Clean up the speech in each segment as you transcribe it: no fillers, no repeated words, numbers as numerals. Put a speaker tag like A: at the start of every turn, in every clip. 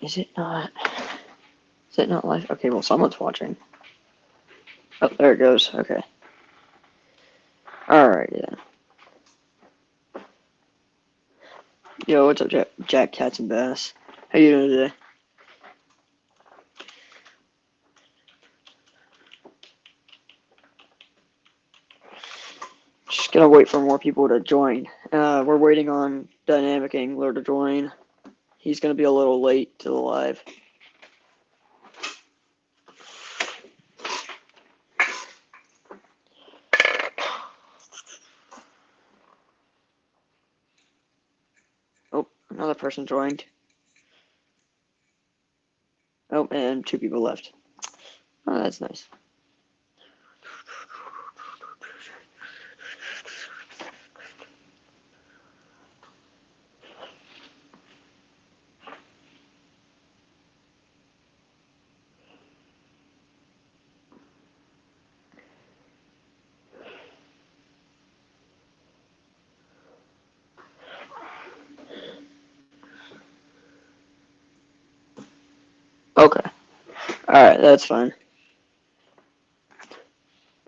A: Is it not? Is it not live? Okay, well, someone's watching. Oh, there it goes. Okay. Alrighty then. Yo, what's up, Jack Cats and Bass? How you doing today? Just gonna wait for more people to join. We're waiting on Dynamic Angler to join. He's gonna be a little late to the live. Oh, another person joined. Oh, and 2 people left. Oh, that's nice. Okay. Alright, that's fine.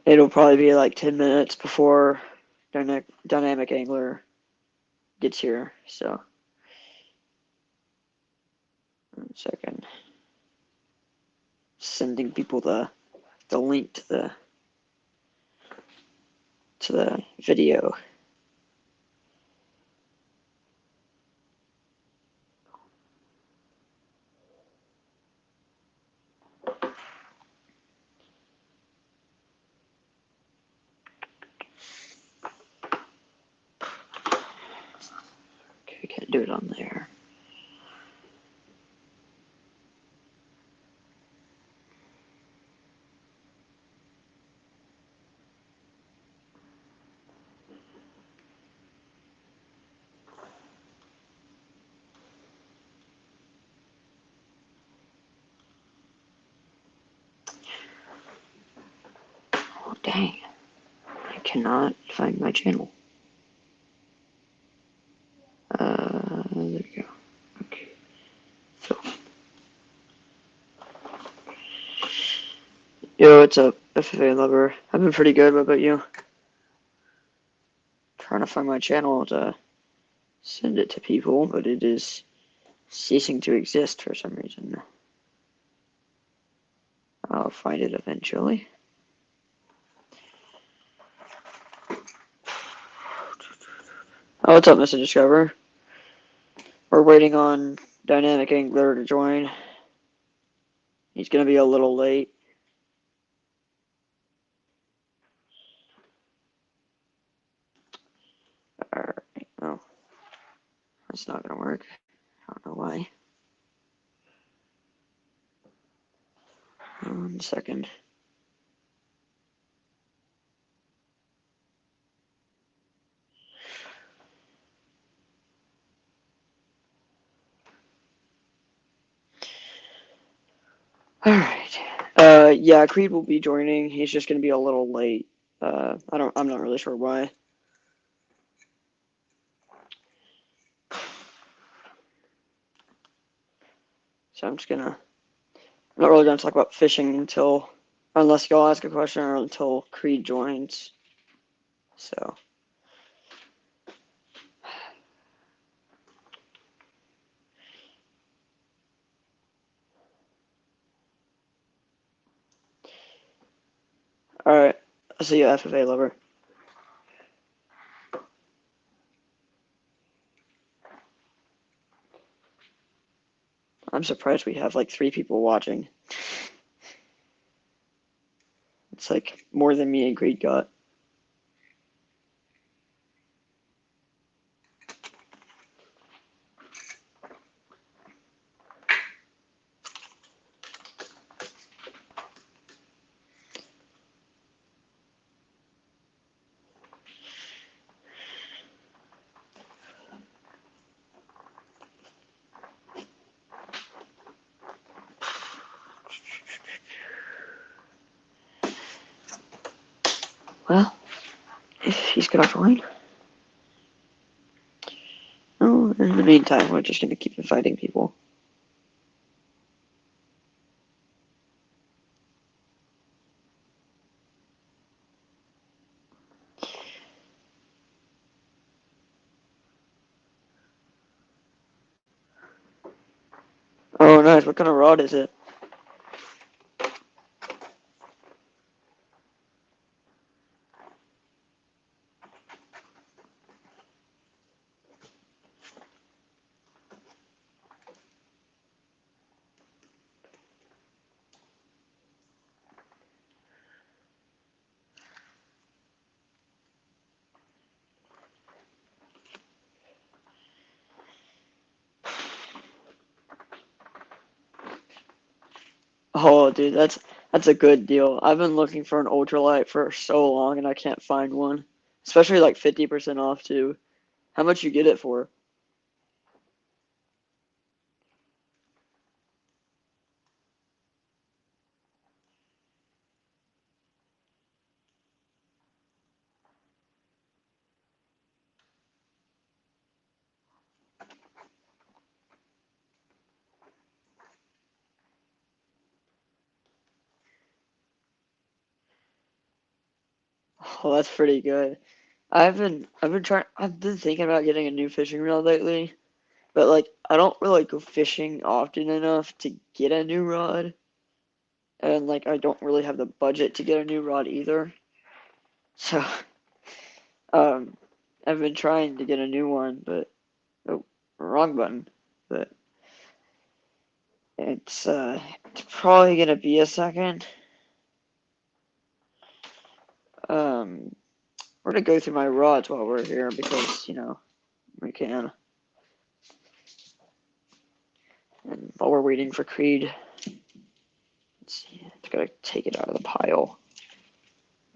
A: It'll probably be like 10 minutes before Dynamic Angler gets here, so. 1 second. Sending people the link to the video. Okay, can't do it on there. Oh, dang. I cannot find my channel. There we go. Okay. So, yo, what's up, FFA lover? I've been pretty good. What about you? Trying to find my channel to send it to people, but it is ceasing to exist for some reason. I'll find it eventually. Oh, what's up, Mr. Discover? We're waiting on Dynamic Angler to join. He's gonna be a little late. Alright, well, that's not gonna work. I don't know why. 1 second. Alright. Yeah, Creed will be joining. He's just gonna be a little late. I'm not really sure why. So I'm not really gonna talk about fishing unless y'all ask a question or until Creed joins. So. Alright. I'll see you, FFA lover. I'm surprised we have like 3 people watching. It's like more than me and Creed got. Well, if he's gonna join. Oh, in the meantime, we're just gonna keep inviting people. What kind of rod is it? Oh, dude, that's a good deal. I've been looking for an ultralight for so long and I can't find one. Especially like 50% off too. How much you get it for? Oh, that's pretty good. I've been thinking about getting a new fishing rod lately, but like I don't really go fishing often enough to get a new rod, and like I don't really have the budget to get a new rod either. So, um, I've been trying to get a new one, but oh, wrong button. But it's probably gonna be a second. Um, we're gonna go through my rods while we're here because we can. And while we're waiting for Creed, let's see, it's gotta take it out of the pile.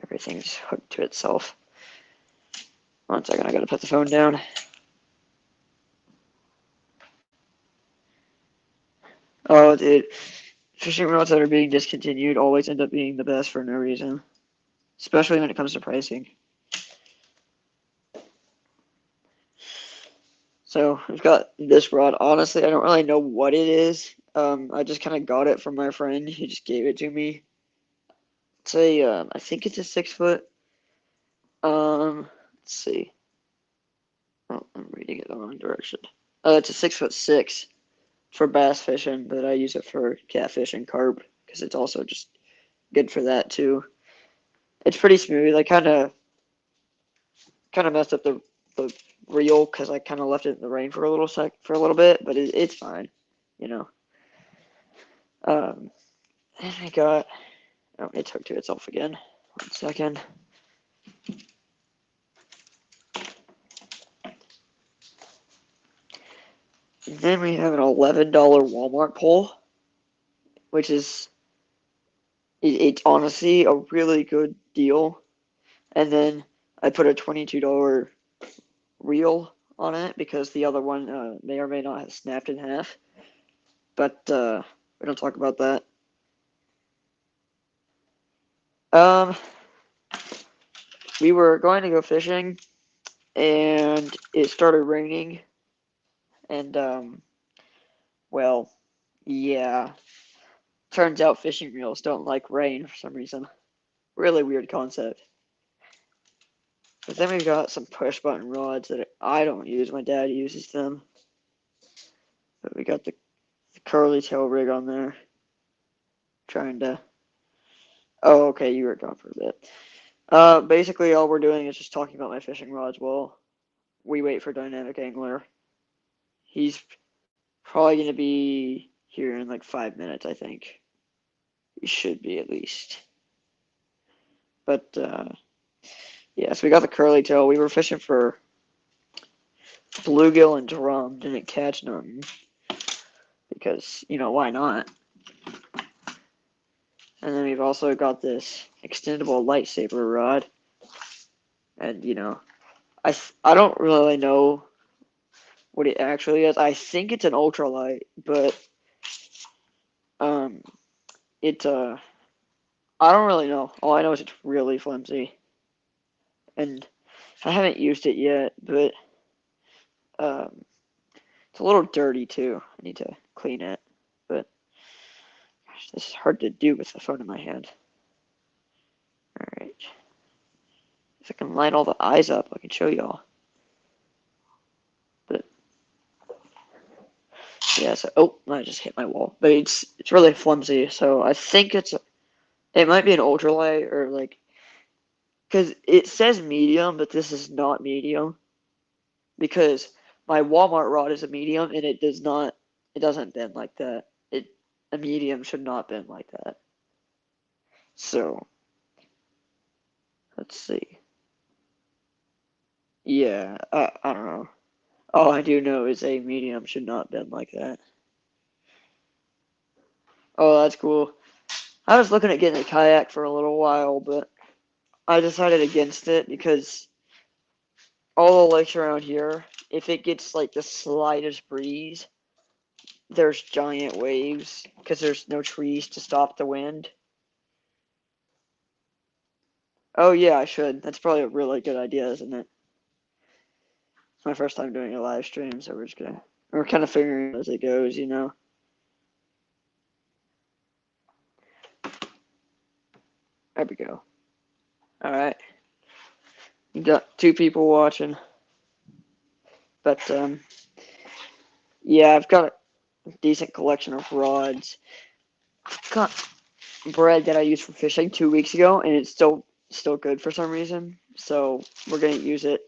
A: Everything's hooked to itself. 1 second, I gotta put the phone down. Oh, dude, fishing rods that are being discontinued always end up being the best for no reason, especially when it comes to pricing. So we've got this rod. Honestly, I don't really know what it is. I just kind of got it from my friend. He just gave it to me. I think it's a 6 foot. Let's see. Oh, I'm reading it the wrong direction. It's a 6'6" for bass fishing, but I use it for catfish and carp because it's also just good for that too. It's pretty smooth. I kind of messed up the reel because I kind of left it in the rain for a little bit, but it's fine, you know. And I got oh, it's hooked to itself again. 1 second. And then we have an $11 Walmart pole, which is it's honestly a really good deal. And then I put a $22 reel on it because the other one may or may not have snapped in half. But we don't talk about that. Um, we were going to go fishing, and it started raining, and well, yeah. Turns out fishing reels don't like rain for some reason. Really weird concept. But then we've got some push button rods that I don't use. My dad uses them. But we got the curly tail rig on there. Trying to. Oh, okay, you were gone for a bit. Basically, all we're doing is just talking about my fishing rods while we wait for Dynamic Angler. He's probably going to be here in like 5 minutes, I think. He should be at least. But, yeah, so we got the curly tail. We were fishing for bluegill and drum. Didn't catch nothing. Because, why not? And then we've also got this extendable lightsaber rod. And, I don't really know what it actually is. I think it's an ultralight, but um, I don't really know. All I know is it's really flimsy, and I haven't used it yet, but um, it's a little dirty too. I need to clean it, but gosh, this is hard to do with the phone in my hand. All right, if I can line all the eyes up, I can show y'all. But Yeah, so, oh, I just hit my wall. But it's really flimsy, so I think it might be an ultralight or like, because it says medium, but this is not medium. Because my Walmart rod is a medium and it doesn't bend like that. A medium should not bend like that. So, let's see. Yeah, I don't know. All I do know is a medium should not bend like that. Oh, that's cool. I was looking at getting a kayak for a little while, but I decided against it because all the lakes around here, if it gets like the slightest breeze, there's giant waves because there's no trees to stop the wind. Oh yeah, I should. That's probably a really good idea, isn't it? It's my first time doing a live stream, so we're kind of figuring it as it goes, you know. There we go. All right, you got 2 people watching, but yeah, I've got a decent collection of rods. I've got bread that I used for fishing 2 weeks ago, and it's still good for some reason. So we're gonna use it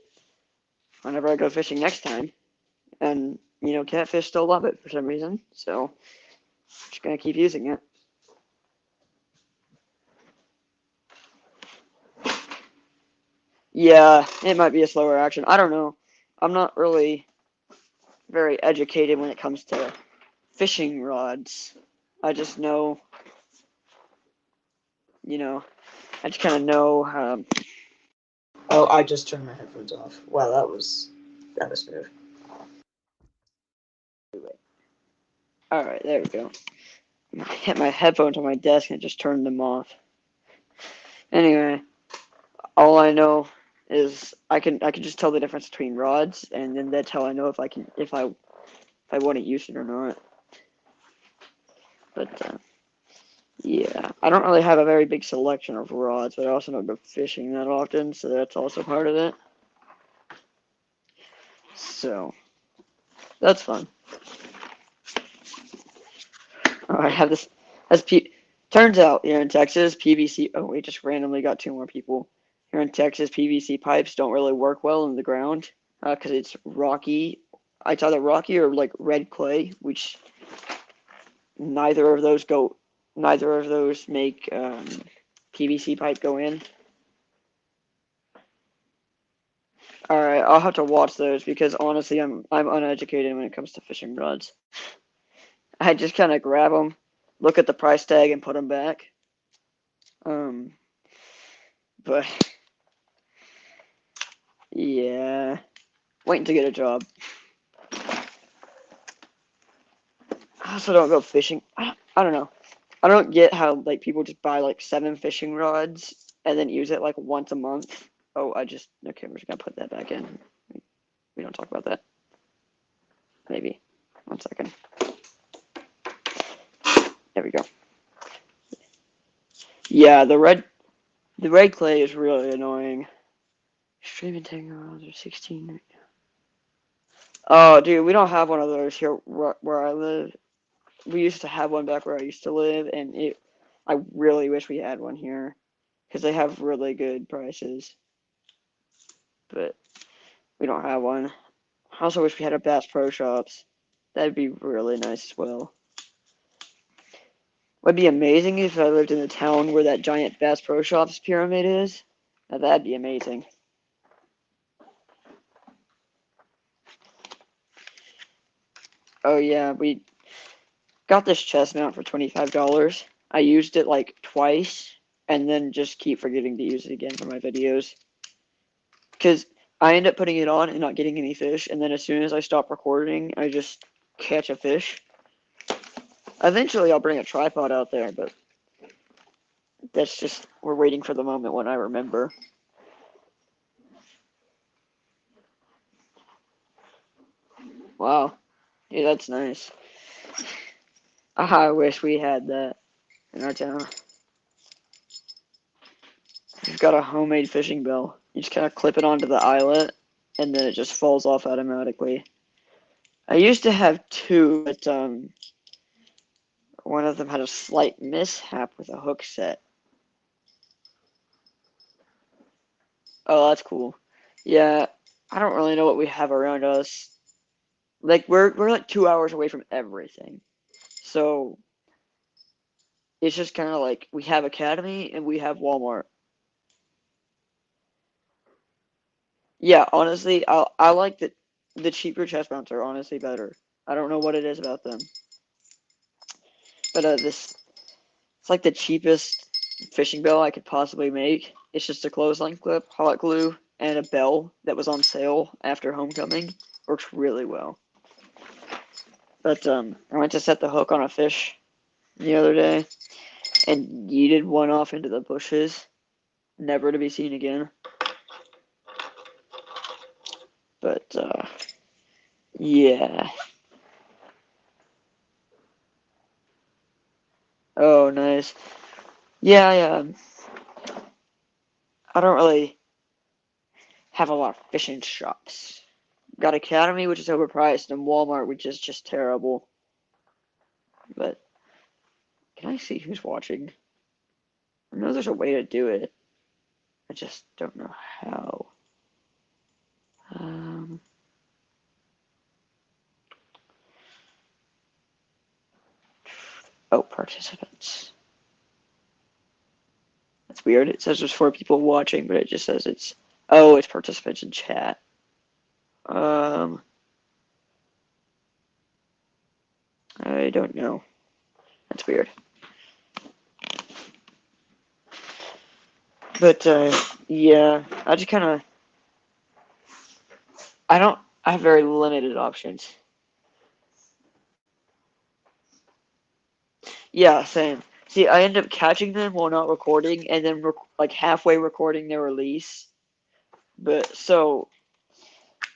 A: whenever I go fishing next time. And you know, catfish still love it for some reason. So just gonna keep using it. Yeah, it might be a slower action. I don't know. I'm not really very educated when it comes to fishing rods. I just know, you know, I just kind of know.
B: Oh, I just turned my headphones off. Wow, that was smooth.
A: All right, there we go. I hit my headphones on my desk and just turned them off. Anyway, all I know is I can just tell the difference between rods, and then that's how I know if I want to use it or not. But yeah, I don't really have a very big selection of rods, but I also don't go fishing that often, so that's also part of it. So that's fun. I have this as P. Turns out here in Texas, PVC. Oh, we just randomly got 2 more people. Here in Texas, PVC pipes don't really work well in the ground because it's rocky. It's either rocky or like red clay, which neither of those go. Neither of those make PVC pipe go in. All right, I'll have to watch those because honestly, I'm uneducated when it comes to fishing rods. I just kind of grab them, look at the price tag, and put them back. Um, but yeah, waiting to get a job. I also don't go fishing. I don't know. I don't get how like people just buy like 7 fishing rods and then use it like once a month. Oh, okay. We're just gonna put that back in. We don't talk about that. Maybe. 1 second. There we go. Yeah, the red clay is really annoying. Streaming technology 16 right now. Oh, dude, we don't have one of those here where I live. We used to have one back where I used to live, and I really wish we had one here because they have really good prices, but we don't have one. I also wish we had a Bass Pro Shops. That'd be really nice as well. Would be amazing if I lived in a town where that giant Bass Pro Shops pyramid is. Now that'd be amazing. Oh yeah, we got this chest mount for $25. I used it like twice and then just keep forgetting to use it again for my videos. Because I end up putting it on and not getting any fish, and then as soon as I stop recording, I just catch a fish. Eventually, I'll bring a tripod out there, but that's just, we're waiting for the moment when I remember. Wow. Yeah, that's nice. I wish we had that in our town. We've got a homemade fishing bell. You just kind of clip it onto the eyelet, and then it just falls off automatically. I used to have two, but one of them had a slight mishap with a hook set. Oh, that's cool. Yeah, I don't really know what we have around us. Like we're like 2 hours away from everything. So it's just kind of like we have Academy and we have Walmart. Yeah, honestly, I like the cheaper chest mounts are honestly better. I don't know what it is about them, but this it's like the cheapest fishing bell I could possibly make. It's just a clothesline clip, hot glue, and a bell that was on sale after homecoming. Works really well. But I went to set the hook on a fish the other day and yeeted one off into the bushes, never to be seen again. But yeah. Oh, nice. Yeah, yeah. I don't really have a lot of fishing shops. Got Academy, which is overpriced, and Walmart, which is just terrible. But can I see who's watching? I know there's a way to do it. I just don't know how. Um, oh, participants. That's weird. It says there's 4 people watching, but it just says it's. Oh, it's participants in chat. Um, I don't know. That's weird. But yeah, I just kind of. I don't. I have very limited options. Yeah, same. See, I end up catching them while not recording, and then like halfway recording their release. But so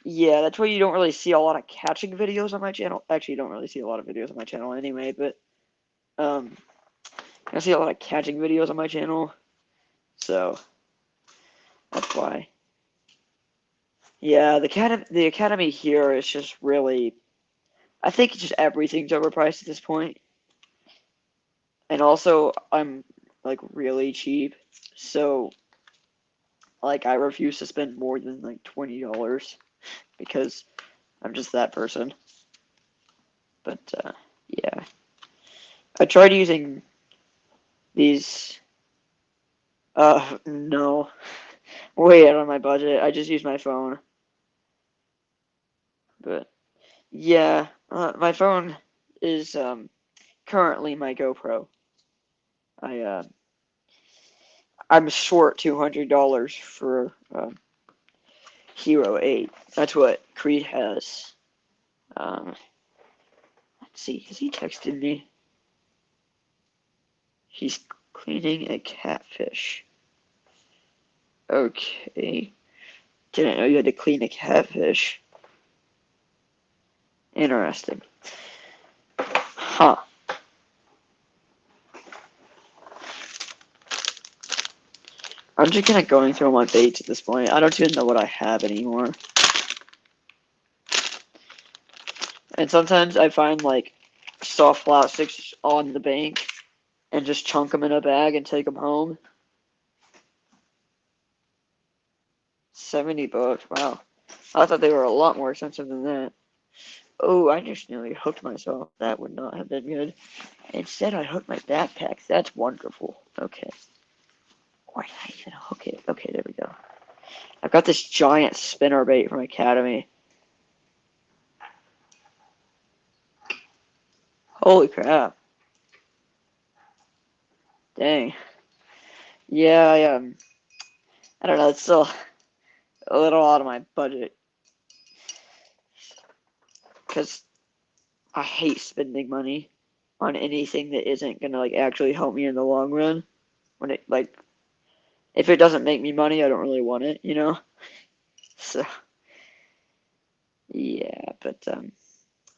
A: yeah, that's why you don't really see a lot of catching videos on my channel. Actually, you don't really see a lot of videos on my channel anyway. But um, I see a lot of catching videos on my channel, so that's why. Yeah, the academy here is just really. I think just everything's overpriced at this point, and also I'm like really cheap, so like I refuse to spend more than like $20 because I'm just that person. But yeah, I tried using these. No, way out of my budget. I just use my phone. But yeah, my phone is currently my GoPro. I I'm short $200 for Hero 8. That's what Creed has. Um, let's see. Has he texted me? He's cleaning a catfish. Okay. Didn't know you had to clean a catfish. Interesting. Huh. I'm just kind of going through my baits at this point. I don't even know what I have anymore. And sometimes I find like soft plastics on the bank and just chunk them in a bag and take them home. 70 bucks. Wow. I thought they were a lot more expensive than that. Oh, I just nearly hooked myself. That would not have been good. Instead, I hooked my backpack. That's wonderful. Okay. Why did I even hook it? Okay, there we go. I've got this giant spinner bait from Academy. Holy crap. Dang. Yeah, I don't know. It's still a little out of my budget because I hate spending money on anything that isn't gonna like actually help me in the long run. When it like if it doesn't make me money, I don't really want it, you know? So yeah, but I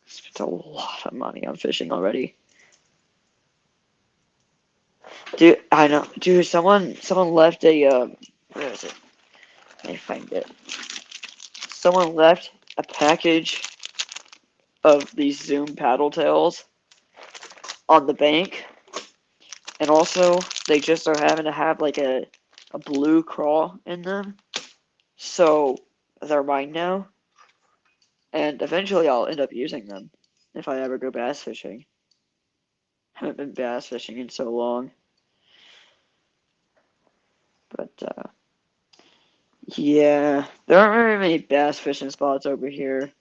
A: spent a lot of money on fishing already. Dude, I know. Dude, someone left a where is it? Let me find it. Someone left a package of these zoom paddle tails on the bank, and also they just so happen to have like a blue craw in them, so they're mine now, and eventually I'll end up using them if I ever go bass fishing. Haven't been bass fishing in so long, but yeah, there aren't very many bass fishing spots over here.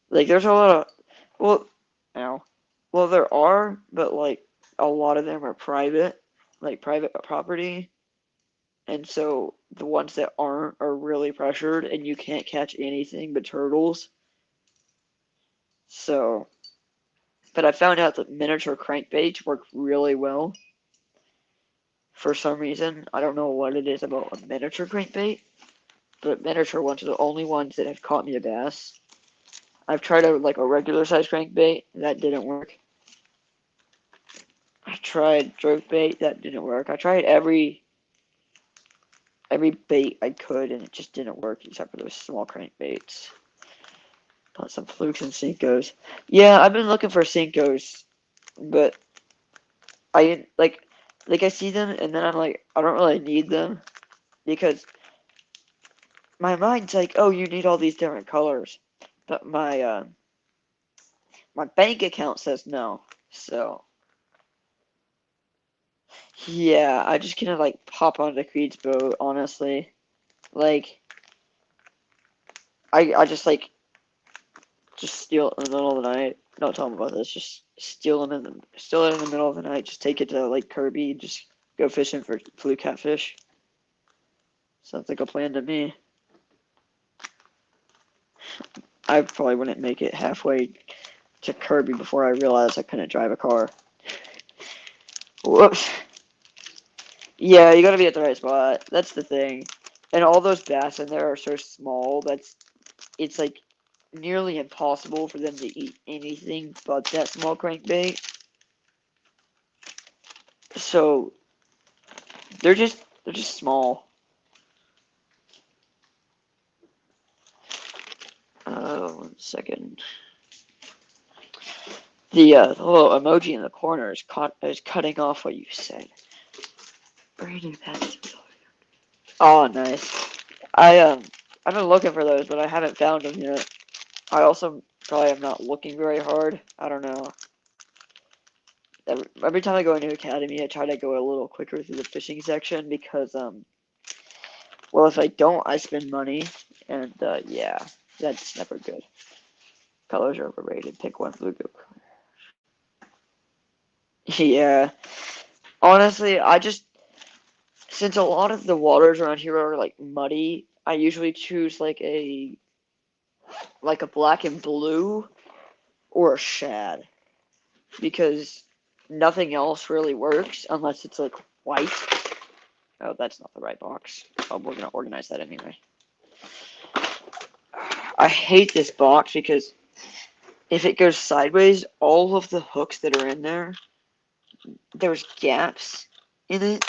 A: Like there's a lot of, well, ow, well there are, but like a lot of them are private, like private property. And so the ones that aren't are really pressured and you can't catch anything but turtles. So, but I found out that miniature crankbaits work really well for some reason. I don't know what it is about a miniature crankbait, but miniature ones are the only ones that have caught me a bass. I've tried a regular size crankbait, that didn't work. I tried jerk bait, that didn't work. I tried every bait I could and it just didn't work except for those small crankbaits. Got some flukes and Cincos. Yeah, I've been looking for Cincos, but I like I see them and then I'm like I don't really need them because my mind's like, oh, you need all these different colors, but my bank account says no. So yeah, I just kind of like pop onto Creed's boat. Honestly, like I just steal it in the middle of the night. Don't tell them about this. Just steal it in the middle of the night. Just take it to Lake Kirby. Just go fishing for fluke catfish. Sounds like a plan to me. I probably wouldn't make it halfway to Kirby before I realized I couldn't drive a car. Whoops. Yeah, you gotta be at the right spot. That's the thing. And all those bass in there are so small it's like nearly impossible for them to eat anything but that small crankbait. So they're just small. 1 second. The little emoji in the corner is cutting off what you said. Brandon Patterson. Oh, nice. I've been looking for those, but I haven't found them yet. I also probably am not looking very hard. I don't know. Every time I go into Academy, I try to go a little quicker through the fishing section because well, if I don't, I spend money, and yeah, that's never good. Colors are overrated. Pick one blue. Yeah. Honestly, since a lot of the waters around here are like muddy, I usually choose like a black and blue or a shad because nothing else really works unless it's like white. Oh, that's not the right box. Oh, we're gonna organize that anyway. I hate this box because if it goes sideways, all of the hooks that are in there's gaps in it,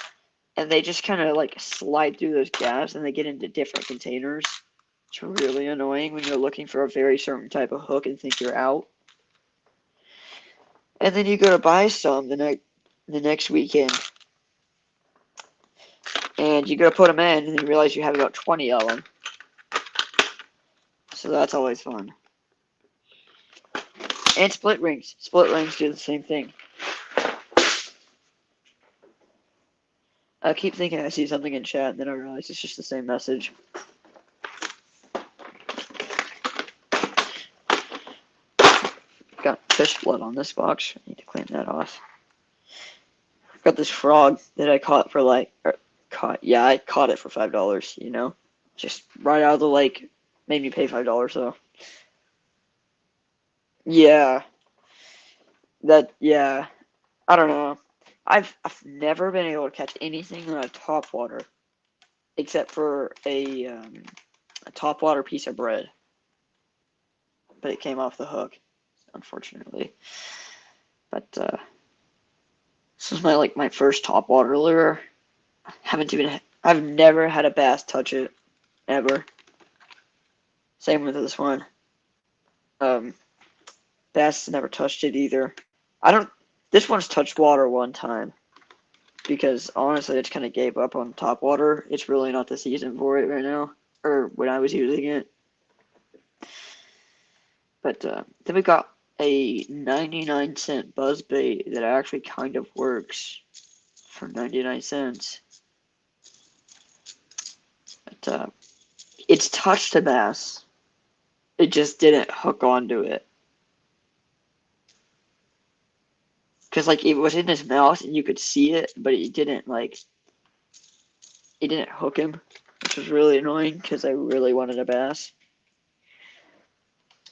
A: and they just kind of like slide through those gaps and they get into different containers. It's really annoying when you're looking for a very certain type of hook and think you're out. And then you go to buy some the next weekend, and you go to put them in, and you realize you have about 20 of them. So that's always fun. And split rings. Split rings do the same thing. I keep thinking I see something in chat, and then I realize it's just the same message. Got fish blood on this box. I need to clean that off. Got this frog that I caught for I caught it for $5, just right out of the lake. Made me pay $5 though. Yeah, yeah. I don't know. I've never been able to catch anything on a top water except for a top water piece of bread, but it came off the hook, unfortunately. But this is my first top water lure. I've never had a bass touch it ever. Same with this one. Um, Bass never touched it either. I don't. This one's touched water one time because honestly, I just kind of gave up on top water. It's really not the season for it right now, or when I was using it. But then we got a 99-cent buzzbait that actually kind of works for 99 cents. But it's touched a bass. It just didn't hook onto it. Because like it was in his mouth and you could see it, but it didn't hook him, which was really annoying because I really wanted a bass.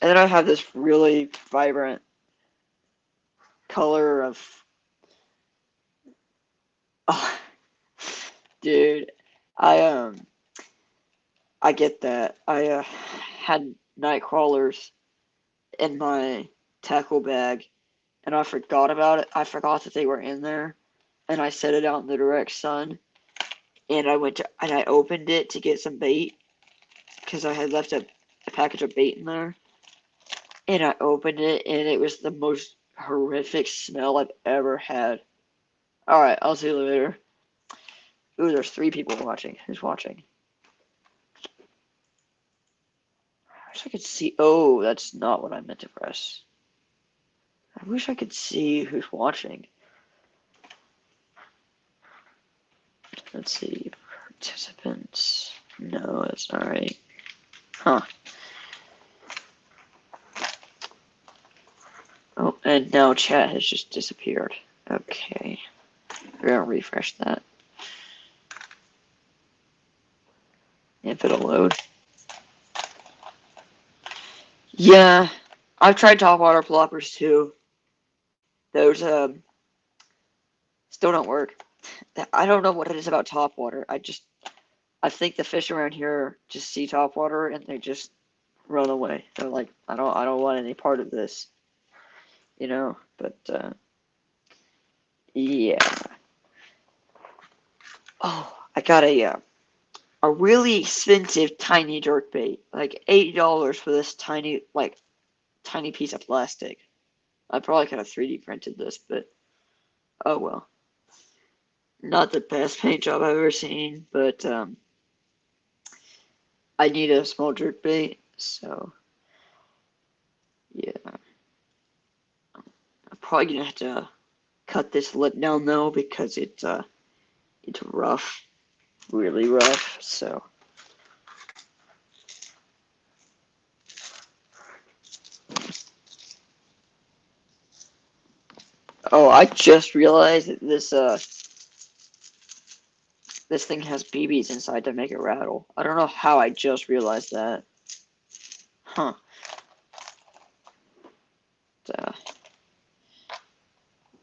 A: And then I have this really vibrant color of, oh, dude, I I get that. I had night crawlers in my tackle bag, and I forgot about it. I forgot that they were in there, and I set it out in the direct sun. And I opened it to get some bait because I had left a package of bait in there. And I opened it, and it was the most horrific smell I've ever had. All right, I'll see you later. Ooh, there's 3 people watching. Who's watching? I wish I could see. Oh, that's not what I meant to press. I wish I could see who's watching. Let's see. Participants. No, that's not right. Huh. Oh, and now chat has just disappeared. Okay. We're gonna refresh that. If it'll load. Yeah, I've tried topwater ploppers too. Those still don't work. I don't know what it is about topwater. I think the fish around here just see topwater and they just run away. They're like, I don't want any part of this, you know. But yeah. Oh, I got a really expensive tiny jerk bait, like $8 for this tiny piece of plastic. I probably could have 3D printed this, but oh well. Not the best paint job I've ever seen, but I need a small jerk bait, so yeah. I'm probably gonna have to cut this lip down though because it's rough, really rough. So oh, I just realized that this thing has BBs inside to make it rattle. I don't know how I just realized that. Huh. Uh,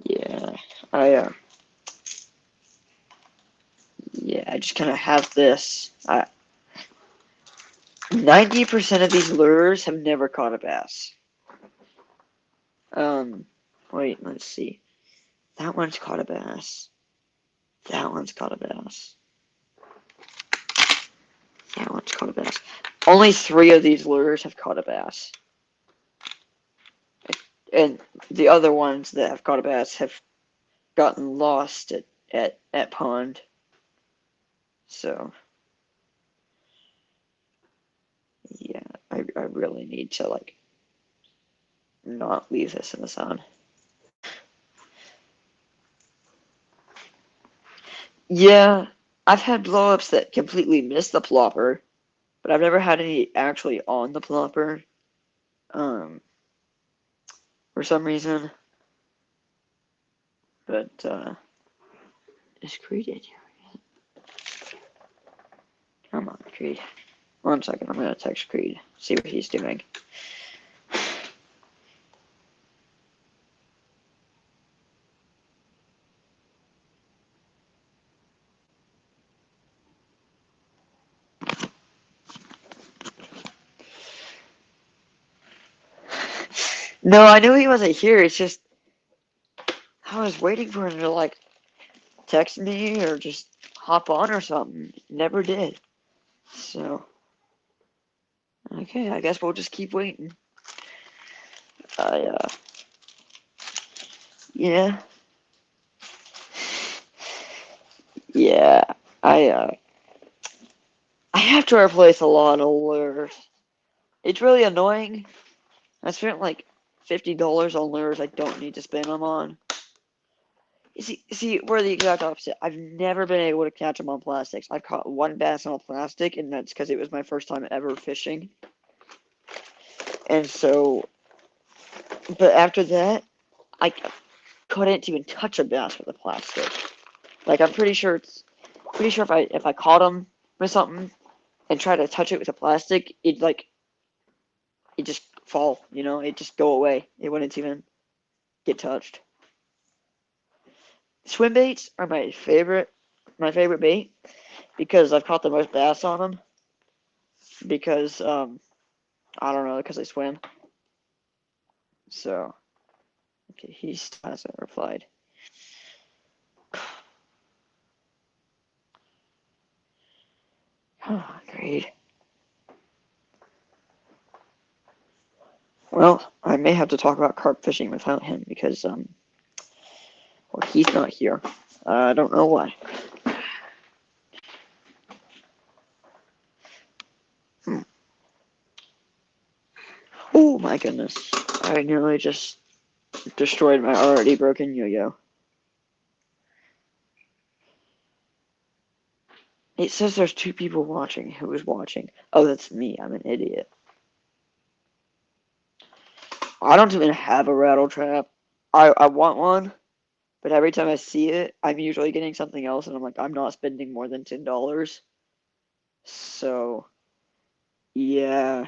A: yeah, I just kind of have this. 90% of these lures have never caught a bass. Wait, let's see. That one's caught a bass. That one's caught a bass. That one's caught a bass. Only 3 of these lures have caught a bass. And the other ones that have caught a bass have gotten lost at pond. So yeah, I really need to like not leave this in the sun. Yeah, I've had blowups that completely miss the plopper, but I've never had any actually on the plopper. For some reason. But is Creed in here? Come on, Creed. 1 second, I'm gonna text Creed, see what he's doing. No, I knew he wasn't here. It's just I was waiting for him to like text me or just hop on or something. Never did. So okay, I guess we'll just keep waiting. I yeah, yeah. I I have to replace a lot of lures. It's really annoying. I spent like $50 on lures I don't need to spend them on. You see, we're the exact opposite. I've never been able to catch them on plastics. I've caught one bass on a plastic, and that's because it was my first time ever fishing. And so, but after that, I couldn't even touch a bass with a plastic. Like I'm pretty sure if I caught them with something and try to touch it with a plastic, it just fall. It just go away. It wouldn't even get touched. Swim baits are my favorite bait because I've caught the most bass on them. Because I don't know, because they swim. So okay, he still hasn't replied. Oh, great. Well, I may have to talk about carp fishing without him because well, he's not here. I don't know why. Hmm. Oh my goodness! I nearly just destroyed my already broken yo-yo. It says there's 2 people watching. Who is watching? Oh, that's me. I'm an idiot. I don't even have a rattle trap. I want one, but every time I see it, I'm usually getting something else, and I'm like, I'm not spending more than $10. So, yeah.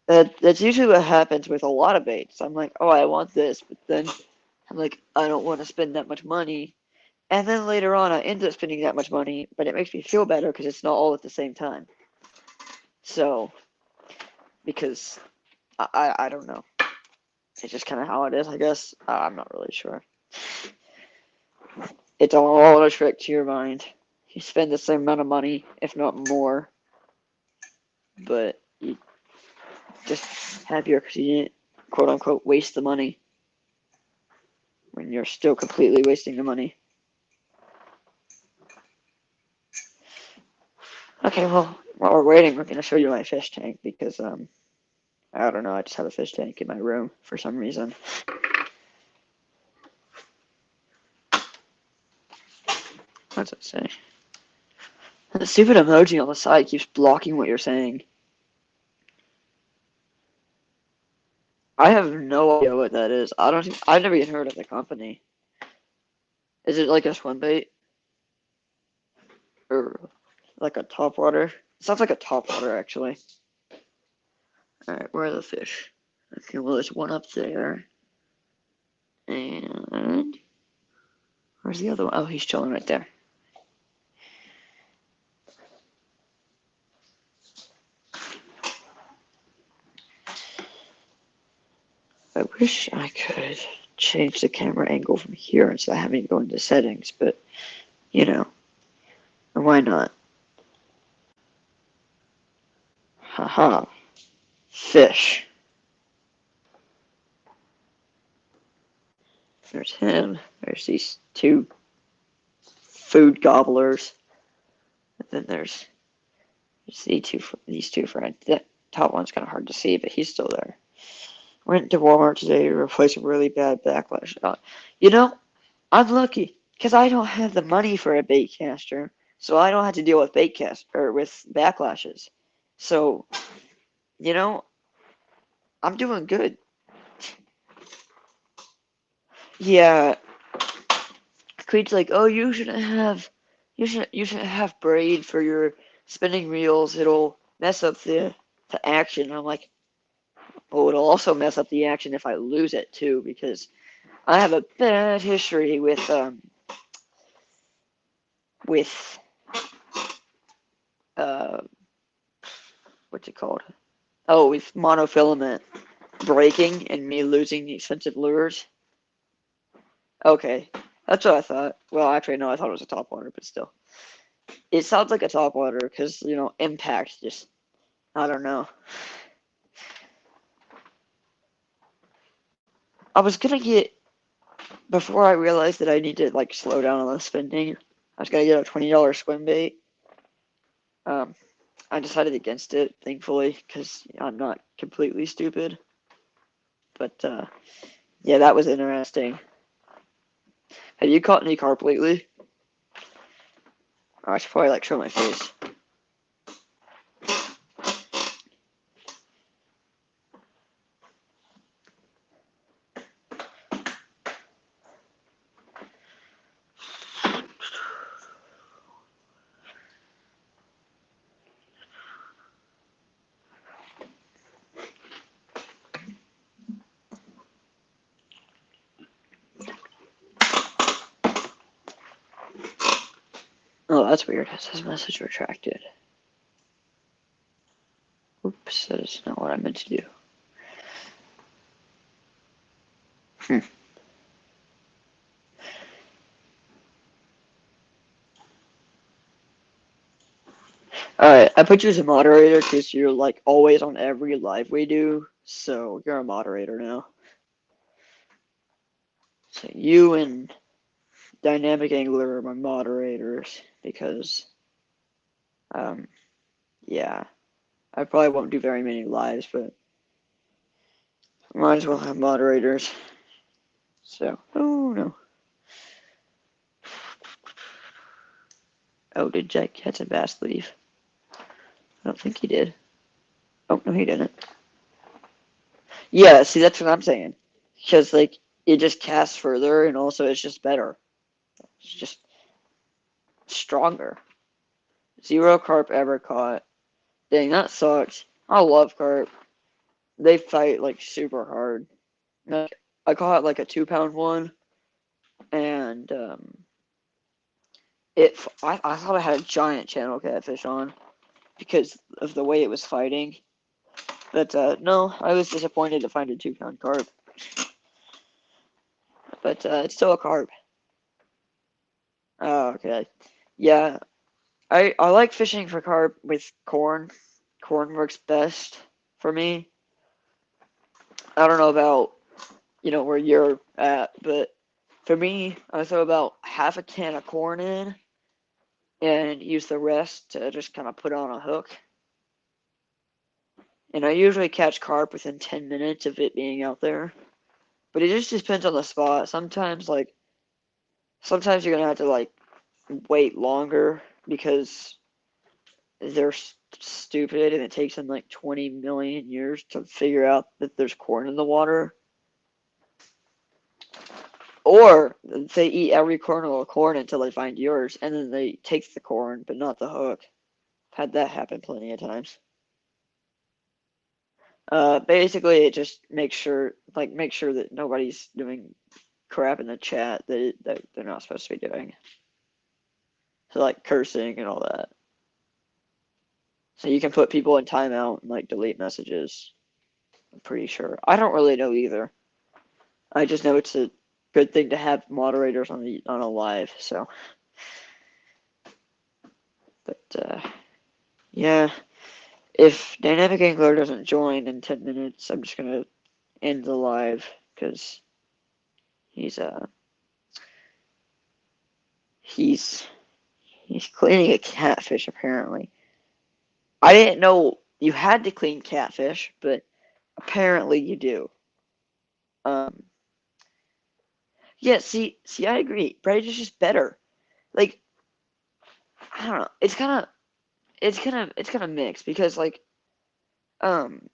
A: That's usually what happens with a lot of baits. I'm like, oh, I want this, but then I'm like, I don't want to spend that much money. And then later on, I end up spending that much money, but it makes me feel better because it's not all at the same time. So, because I don't know. It's just kind of how it is, I guess. I'm not really sure. It's all a trick to your mind. You spend the same amount of money, if not more, but you just happier because you didn't, quote unquote, waste the money when you're still completely wasting the money. Okay, well, while we're waiting, we're going to show you my fish tank because, I don't know, I just have a fish tank in my room for some reason. What's it say? The stupid emoji on the side keeps blocking what you're saying. I have no idea what that is. I've never even heard of the company. Is it like a swim bait? Or like a topwater? It sounds like a topwater, actually. Alright, where are the fish? Okay, well, there's one up there. And where's the other one? Oh, he's chilling right there. I wish I could change the camera angle from here instead of having to go into settings, but, you know, why not? Haha. Fish. There's him. There's these 2 food gobblers. And then there's these two friends. That top one's kind of hard to see, but he's still there. Went to Walmart today to replace a really bad backlash. You know, I'm lucky because I don't have the money for a bait caster, so I don't have to deal with with backlashes. So, you know, I'm doing good. Yeah, Creed's like, oh, you shouldn't have braid for your spinning reels. It'll mess up the action. I'm like, oh, it'll also mess up the action if I lose it too, because I have a bad history with uh what's it called? Oh, with monofilament breaking and me losing the expensive lures. Okay, that's what I thought. Well, actually, no, I thought it was a topwater, but still, it sounds like a topwater because impact. Just I don't know. I was gonna get, before I realized that I need to like slow down on the spending, I was gonna get a $20 swim bait. Um, I decided against it, thankfully, because I'm not completely stupid. But yeah, that was interesting. Have you caught any carp lately? Oh, I should probably like show my face. Oh, that's weird. It says message retracted. Oops, that is not what I meant to do. Alright, I put you as a moderator because you're like always on every live we do, so you're a moderator now. So you and Dynamic Angler are my moderators because, yeah, I probably won't do very many lives, but might as well have moderators. So, oh no. Oh, did Jack catch a bass leave? I don't think he did. Oh, no, he didn't. Yeah, see, that's what I'm saying. Because, like, it just casts further, and also it's just better. It's just stronger. 0 carp ever caught. Dang, that sucks. I love carp. They fight, like, super hard. Like, I caught, like, a 2-pound one, and, I thought I had a giant channel catfish on because of the way it was fighting. But, no, I was disappointed to find a 2-pound carp. But, it's still a carp. Oh, okay. Yeah, I like fishing for carp with corn. Corn works best for me. I don't know about, where you're at, but for me, I throw about half a can of corn in and use the rest to just kind of put on a hook. And I usually catch carp within 10 minutes of it being out there. But it just depends on the spot. Sometimes you're gonna have to like wait longer because they're stupid and it takes them like 20 million years to figure out that there's corn in the water. Or they eat every kernel of corn until they find yours, and then they take the corn but not the hook. Had that happen plenty of times. Basically, it just makes sure that nobody's doing crap in the chat that they're not supposed to be doing. So like cursing and all that. So you can put people in timeout and like delete messages. I'm pretty sure. I don't really know either. I just know it's a good thing to have moderators on a live. So, but yeah, if Dynamic Angler doesn't join in 10 minutes, I'm just gonna end the live because he's he's cleaning a catfish apparently. I didn't know you had to clean catfish, but apparently you do. Um, yeah, see, I agree. Braid is just better. Like, I don't know. It's kind of mixed because like, um,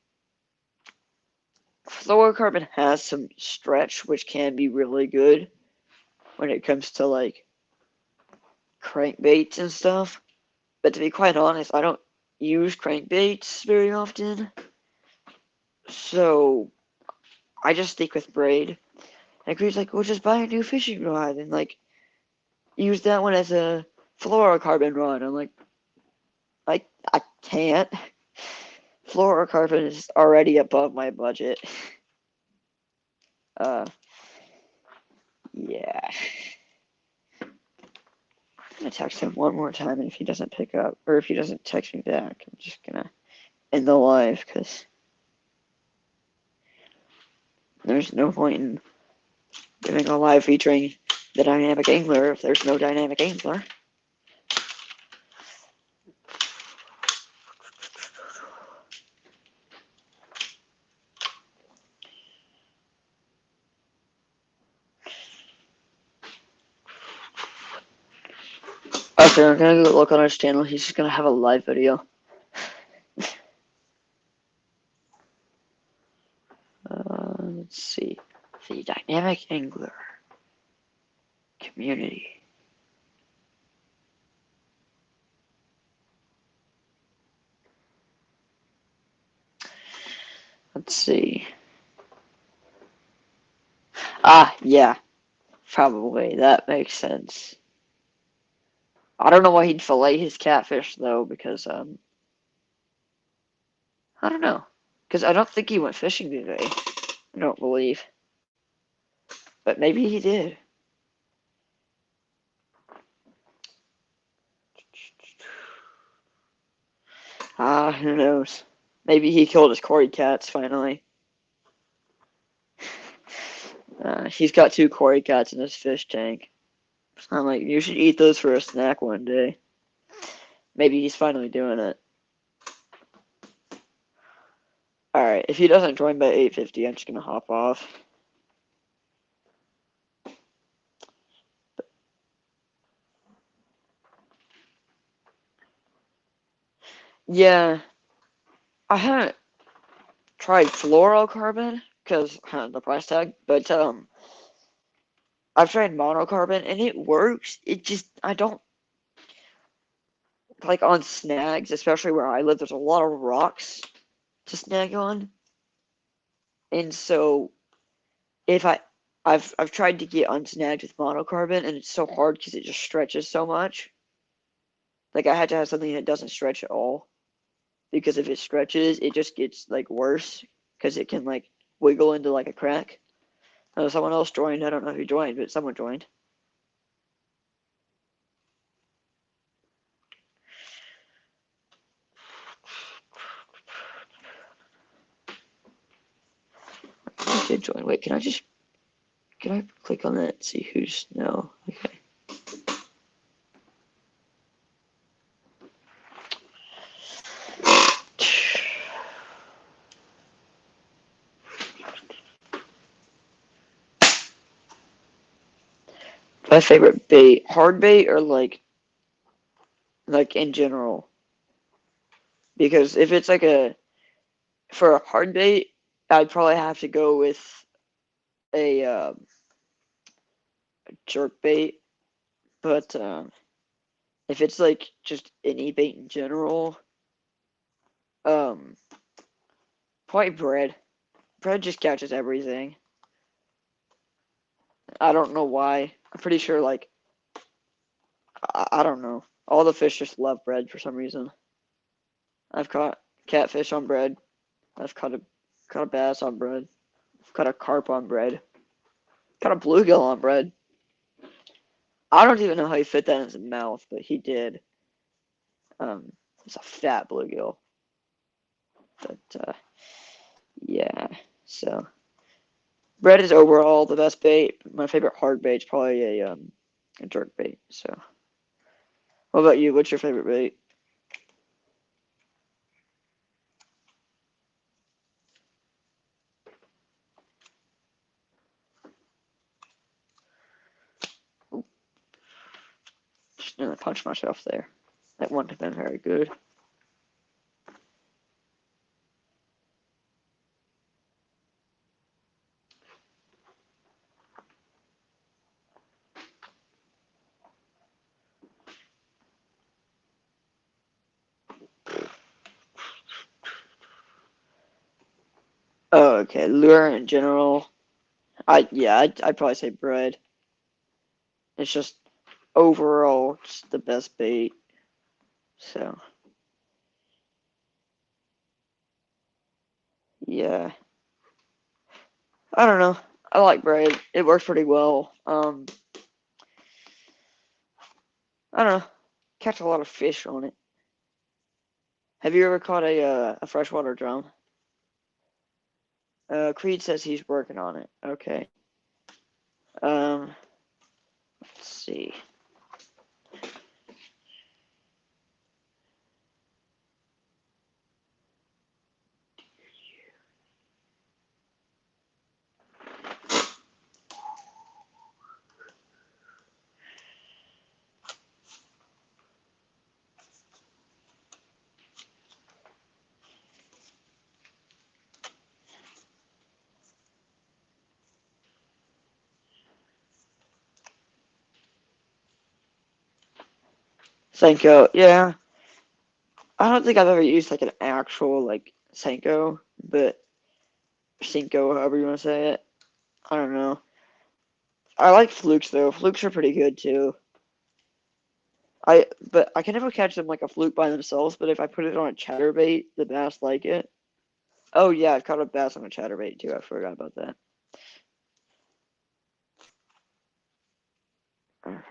A: fluorocarbon has some stretch, which can be really good when it comes to like crankbaits and stuff. But to be quite honest, I don't use crankbaits very often, so I just stick with braid. And Greed's like, well, just buy a new fishing rod and like use that one as a fluorocarbon rod. I'm like, I can't. Fluorocarbon is already above my budget. Uh, yeah. I'm gonna text him one more time, and if he doesn't pick up, or if he doesn't text me back, I'm just gonna end the live, because There's no point in doing a live featuring the dynamic angler if there's no dynamic angler. Okay, I'm gonna go look on his channel. He's just gonna have a live video. Let's see. The dynamic angler community. Let's see. Ah, yeah. Probably. That makes sense. I don't know why he'd fillet his catfish, though, because, I don't know. Because I don't think he went fishing today. I don't believe. But maybe he did. Ah, who knows? Maybe he killed his Cory cats finally. He's got 2 Cory cats in his fish tank. I'm like, you should eat those for a snack one day. Maybe he's finally doing it. Alright, if he doesn't join by 8:50, I'm just gonna hop off. Yeah, I haven't tried fluorocarbon because the price tag, but I've tried monocarbon and it works. It just I don't like on snags, especially where I live. There's a lot of rocks to snag on, and so if I've tried to get unsnagged with monocarbon, and it's so hard because it just stretches so much. Like I had to have something that doesn't stretch at all, because if it stretches, it just gets like worse because it can like wiggle into like a crack. Someone else joined. I don't know who joined, but someone joined. I did join. Wait, can I click on that and see who's no? Okay. My favorite bait, hard bait or like in general? Because if it's like for a hard bait, I'd probably have to go with a jerk bait. But if it's like just any bait in general, um, probably bread. Bread just catches everything. I don't know why. I'm pretty sure like I don't know. All the fish just love bread for some reason. I've caught catfish on bread. I've caught a bass on bread. I've caught a carp on bread. Caught a bluegill on bread. I don't even know how he fit that in his mouth, but he did. It's a fat bluegill. But yeah. So bread is overall the best bait. My favorite hard bait is probably a jerk bait. So what about you? What's your favorite bait? Ooh, just nearly punched myself there. That wouldn't have been very good. Oh, okay. Lure in general. I'd probably say bread. It's just overall just the best bait. So yeah. I don't know. I like bread. It works pretty well. I don't know. Catch a lot of fish on it. Have you ever caught a freshwater drum? Creed says he's working on it. Okay. Um, let's see. Senko, yeah. I don't think I've ever used like an actual like Senko, but Senko, however you want to say it. I don't know. I like flukes though. Flukes are pretty good too. But I can never catch them like a fluke by themselves. But if I put it on a chatterbait, the bass like it. Oh yeah, I've caught a bass on a chatterbait too. I forgot about that. All right.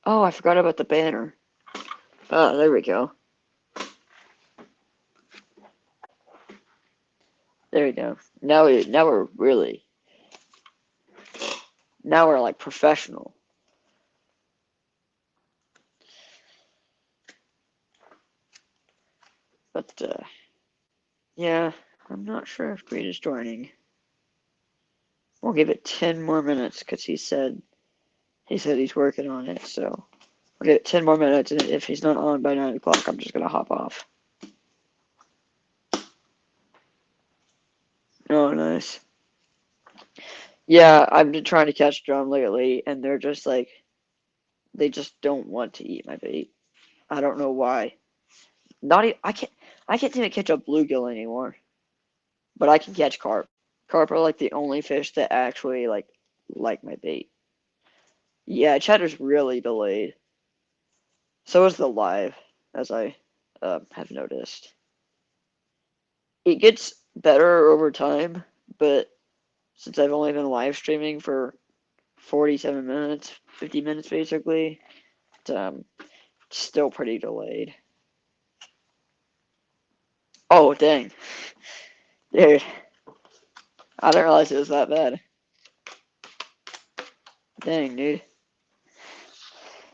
A: Oh, I forgot about the banner. Oh, there we go. There we go. Now we're like professional. But yeah, I'm not sure if Creed is joining. We'll give it 10 more minutes because he said he's working on it. So we'll give it 10 more minutes, and if he's not on by 9 o'clock, I'm just gonna hop off. Oh, nice. Yeah, I've been trying to catch drum lately, and they're just like they just don't want to eat my bait. I don't know why. Not even, I can't even catch a bluegill anymore, but I can catch carp. Carp are like the only fish that actually like my bait. Yeah, cheddar's really delayed. So is the live, as I have noticed. It gets better over time, but since I've only been live streaming for 47 minutes, 50 minutes basically, it's still pretty delayed. Oh, dang. Dude, I didn't realize it was that bad. Dang, dude.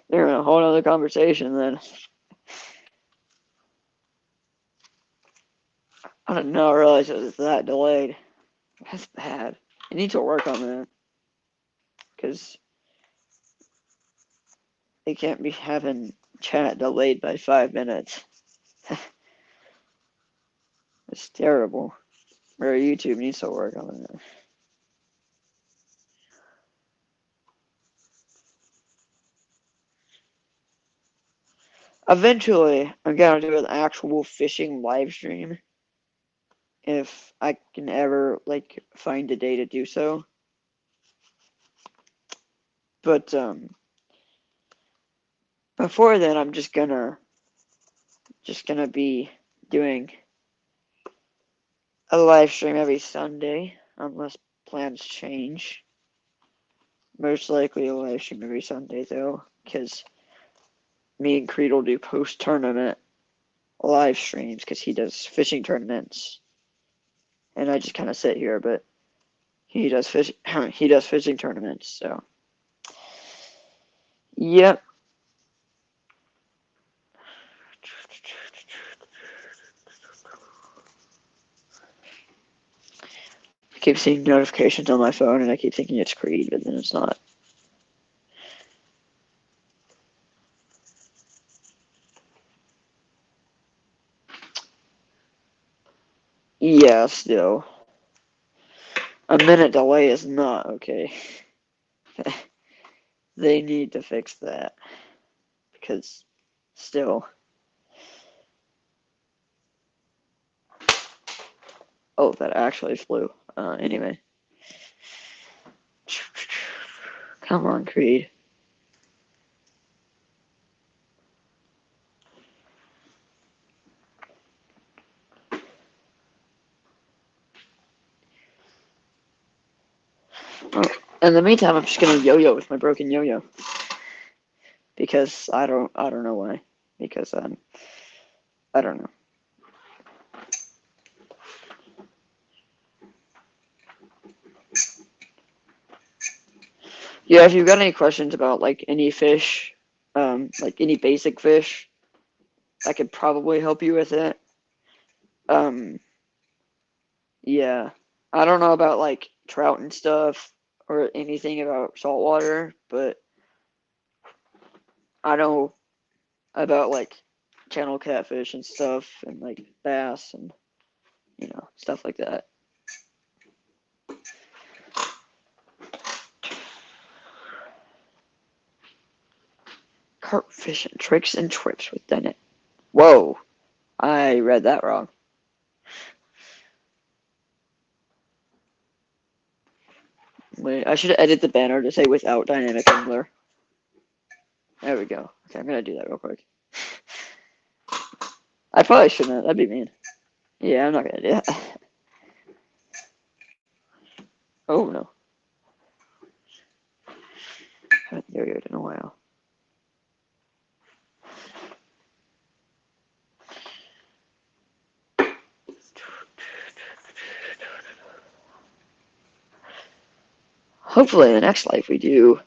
A: They're in a whole other conversation then. I did not realize it was that delayed. That's bad. You need to work on that. Because they can't be having chat delayed by 5 minutes. It's terrible. Or YouTube needs to work on that. Eventually, I'm gonna do an actual fishing live stream if I can ever like find a day to do so. But before then, I'm just gonna be doing a live stream every Sunday unless plans change. Most likely a live stream every Sunday though, because me and Creed will do post tournament live streams because he does fishing tournaments, and I just kind of sit here. But he does fish. He does fishing tournaments. So, yep. I keep seeing notifications on my phone, and I keep thinking it's Creed, but then it's not. Yeah, still. A minute delay is not okay. They need to fix that because still. Oh, that actually flew. Anyway. Come on, Creed. Oh, in the meantime, I'm just gonna yo-yo with my broken yo-yo because I don't know why. Because I don't know. Yeah, if you've got any questions about like any fish, like any basic fish, I could probably help you with it. Um, yeah. I don't know about like trout and stuff or anything about saltwater, but I know about like channel catfish and stuff and like bass and stuff like that. Carp fishing tricks and trips with Dennett. Whoa, I read that wrong. Wait, I should edit the banner to say without dynamic angler. There we go. Okay, I'm gonna do that real quick. I probably shouldn't. That'd be mean. Yeah, I'm not gonna do that. Oh no. Haven't yo-yoed in a while. Hopefully, the next life we do,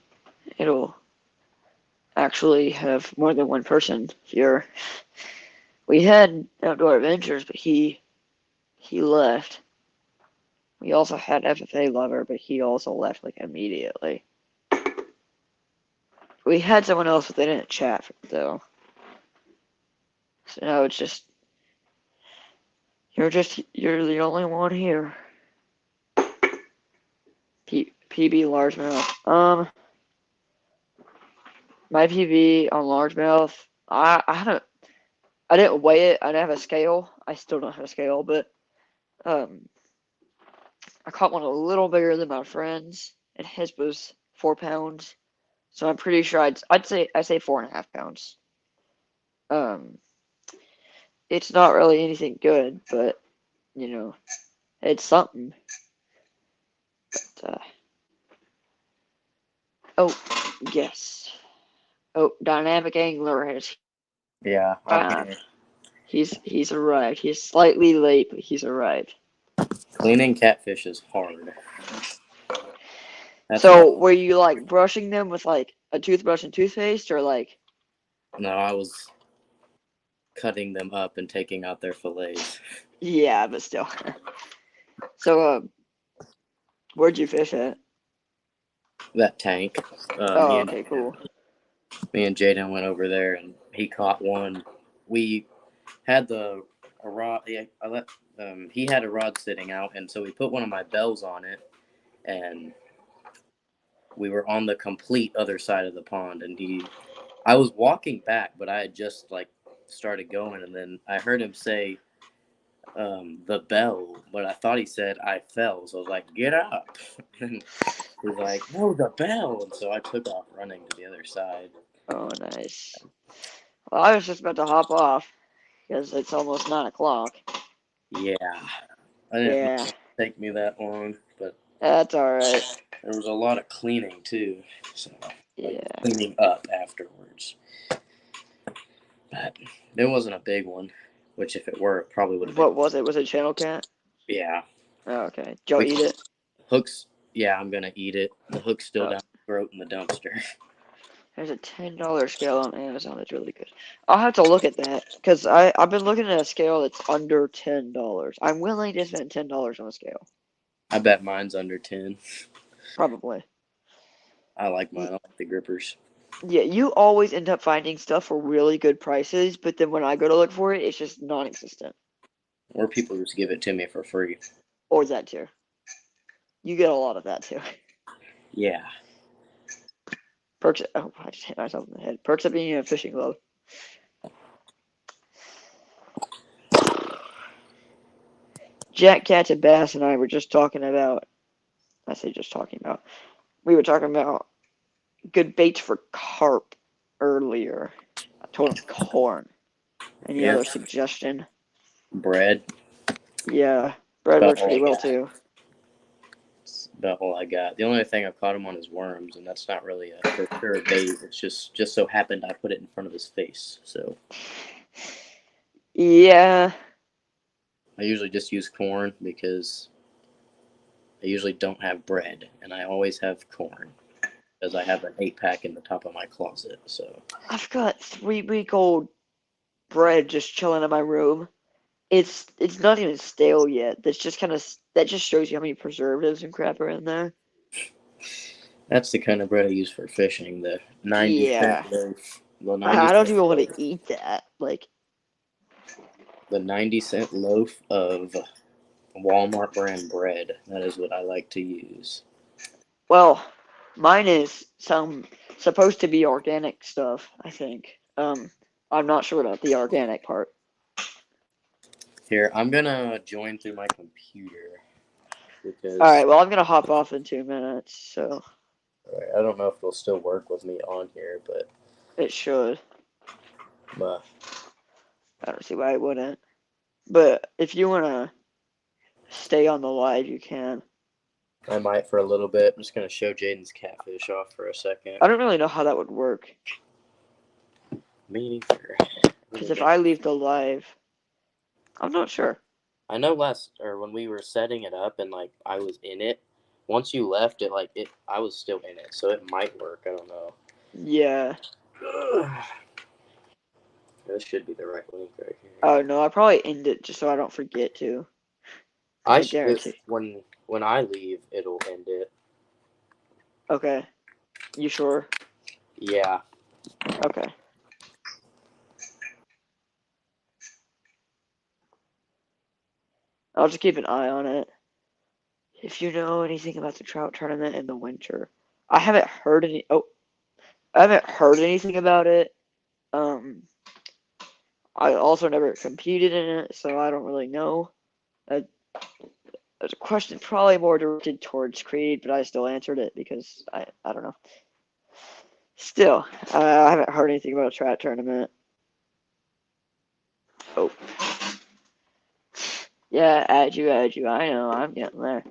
A: it'll actually have more than one person here. We had Outdoor Adventures, but he left. We also had FFA Lover, but he also left like immediately. We had someone else, but they didn't chat though. So now it's just you're the only one here. PB largemouth. My PB on largemouth. I didn't weigh it. I didn't have a scale. I still don't have a scale, but um, I caught one a little bigger than my friend's, and his was 4 pounds. So I'm pretty sure I say 4.5 pounds. Um, it's not really anything good, but you know, it's something. But, oh yes. Oh, dynamic angler has
C: Yeah, I'm
A: arrived.
C: here.
A: He's arrived. He's slightly late, but he's arrived.
C: Cleaning catfish is hard. That's why.
A: So were you like brushing them with like a toothbrush and toothpaste, or like?
C: No, I was cutting them up and taking out their fillets.
A: Yeah, but still. So where'd you fish at?
C: That tank.
A: Oh, okay, cool.
C: Me and Jaden went over there, and he caught one. We had a rod. Yeah, he had a rod sitting out, and so we put one of my bells on it, and we were on the complete other side of the pond. And I was walking back, but I had just like started going, and then I heard him say the bell, but I thought he said I fell, so I was like, get up. And he's like, no, the bell. And so I took off running to the other side.
A: Oh, nice. Well, I was just about to hop off because it's almost 9 o'clock.
C: Yeah, I didn't know it
A: Yeah,
C: would take me that long, but
A: that's all right.
C: there was a lot of cleaning too, so like
A: Yeah.
C: cleaning up afterwards. But it wasn't a big one, which if it were, it probably would have been.
A: What was it? Was it channel cat?
C: Yeah,
A: Oh, okay. Did y'all
C: we
A: eat it?
C: hooks. Yeah, I'm gonna eat it. The hook's still
A: Oh,
C: down the throat in the dumpster.
A: there's a $10 scale on Amazon that's really good. I'll have to look at that because I've been looking at a scale that's under $10. I'm willing to spend $10 on a scale.
C: I bet mine's under 10.
A: Probably.
C: I like mine. I like the grippers.
A: Yeah, you always end up finding stuff for really good prices, but then when I go to look for it, it's just non-existent.
C: Or people just give it to me for free.
A: Or that too. You get a lot of that too.
C: Yeah.
A: Perks. Oh, I just hit myself in the head. Perks of being a fishing glove. Jack, Cats, and Bass and I were just talking about. I say just talking about. We were talking about good baits for carp earlier. I told him corn. Any
C: Yeah.
A: other suggestion?
C: Bread.
A: Yeah, bread
C: About
A: works
C: all
A: pretty
C: I
A: well
C: got.
A: too.
C: That's about all I got. The only thing I've caught him on is worms, and that's not really a for sure bait. It's just so happened I put it in front of his face. So
A: Yeah,
C: I usually just use corn because I usually don't have bread, and I always have corn. because I have an 8-pack in the top of my closet. So
A: I've got 3-week-old bread just chilling in my room. It's not even stale yet. That's just that just shows you how many preservatives and crap are in there.
C: that's the kind of bread I use for fishing. The 90-cent
A: Yeah.
C: loaf. The
A: I don't
C: 90-cent
A: even want
C: loaf.
A: to eat that. Like,
C: The 90-cent loaf of Walmart brand bread. That is what I like to use.
A: well, mine is supposed to be organic stuff, I think. I'm not sure about the organic part.
C: Here, I'm gonna join through my computer because
A: All right, well, I'm gonna hop off in 2 minutes, so
C: I don't know if it'll still work with me on here, but
A: it should.
C: uh,
A: I don't see why it wouldn't. But if you wanna stay on the live, you can.
C: I might for a little bit. I'm just gonna show Jaden's catfish off for a second.
A: I don't really know how that would work.
C: Me neither.
A: Because if I leave the live, I'm not sure.
C: I know when we were setting it up and like I was in it. Once you left it, I was still in it, so it might work. I don't know.
A: Yeah.
C: This should be the right link right here.
A: Oh no, I probably end it just so I don't forget to. I guarantee.
C: When I leave, it'll end it.
A: Okay. You sure?
C: Yeah.
A: Okay. I'll just keep an eye on it. If you know anything about the trout tournament in the winter, I haven't heard any. Oh, I haven't heard anything about it. I also never competed in it, so I don't really know. There's a question probably more directed towards Creed, but I still answered it because I don't know. Still, I haven't heard anything about a trout tournament. Oh. Yeah, add you. I know, I'm getting there.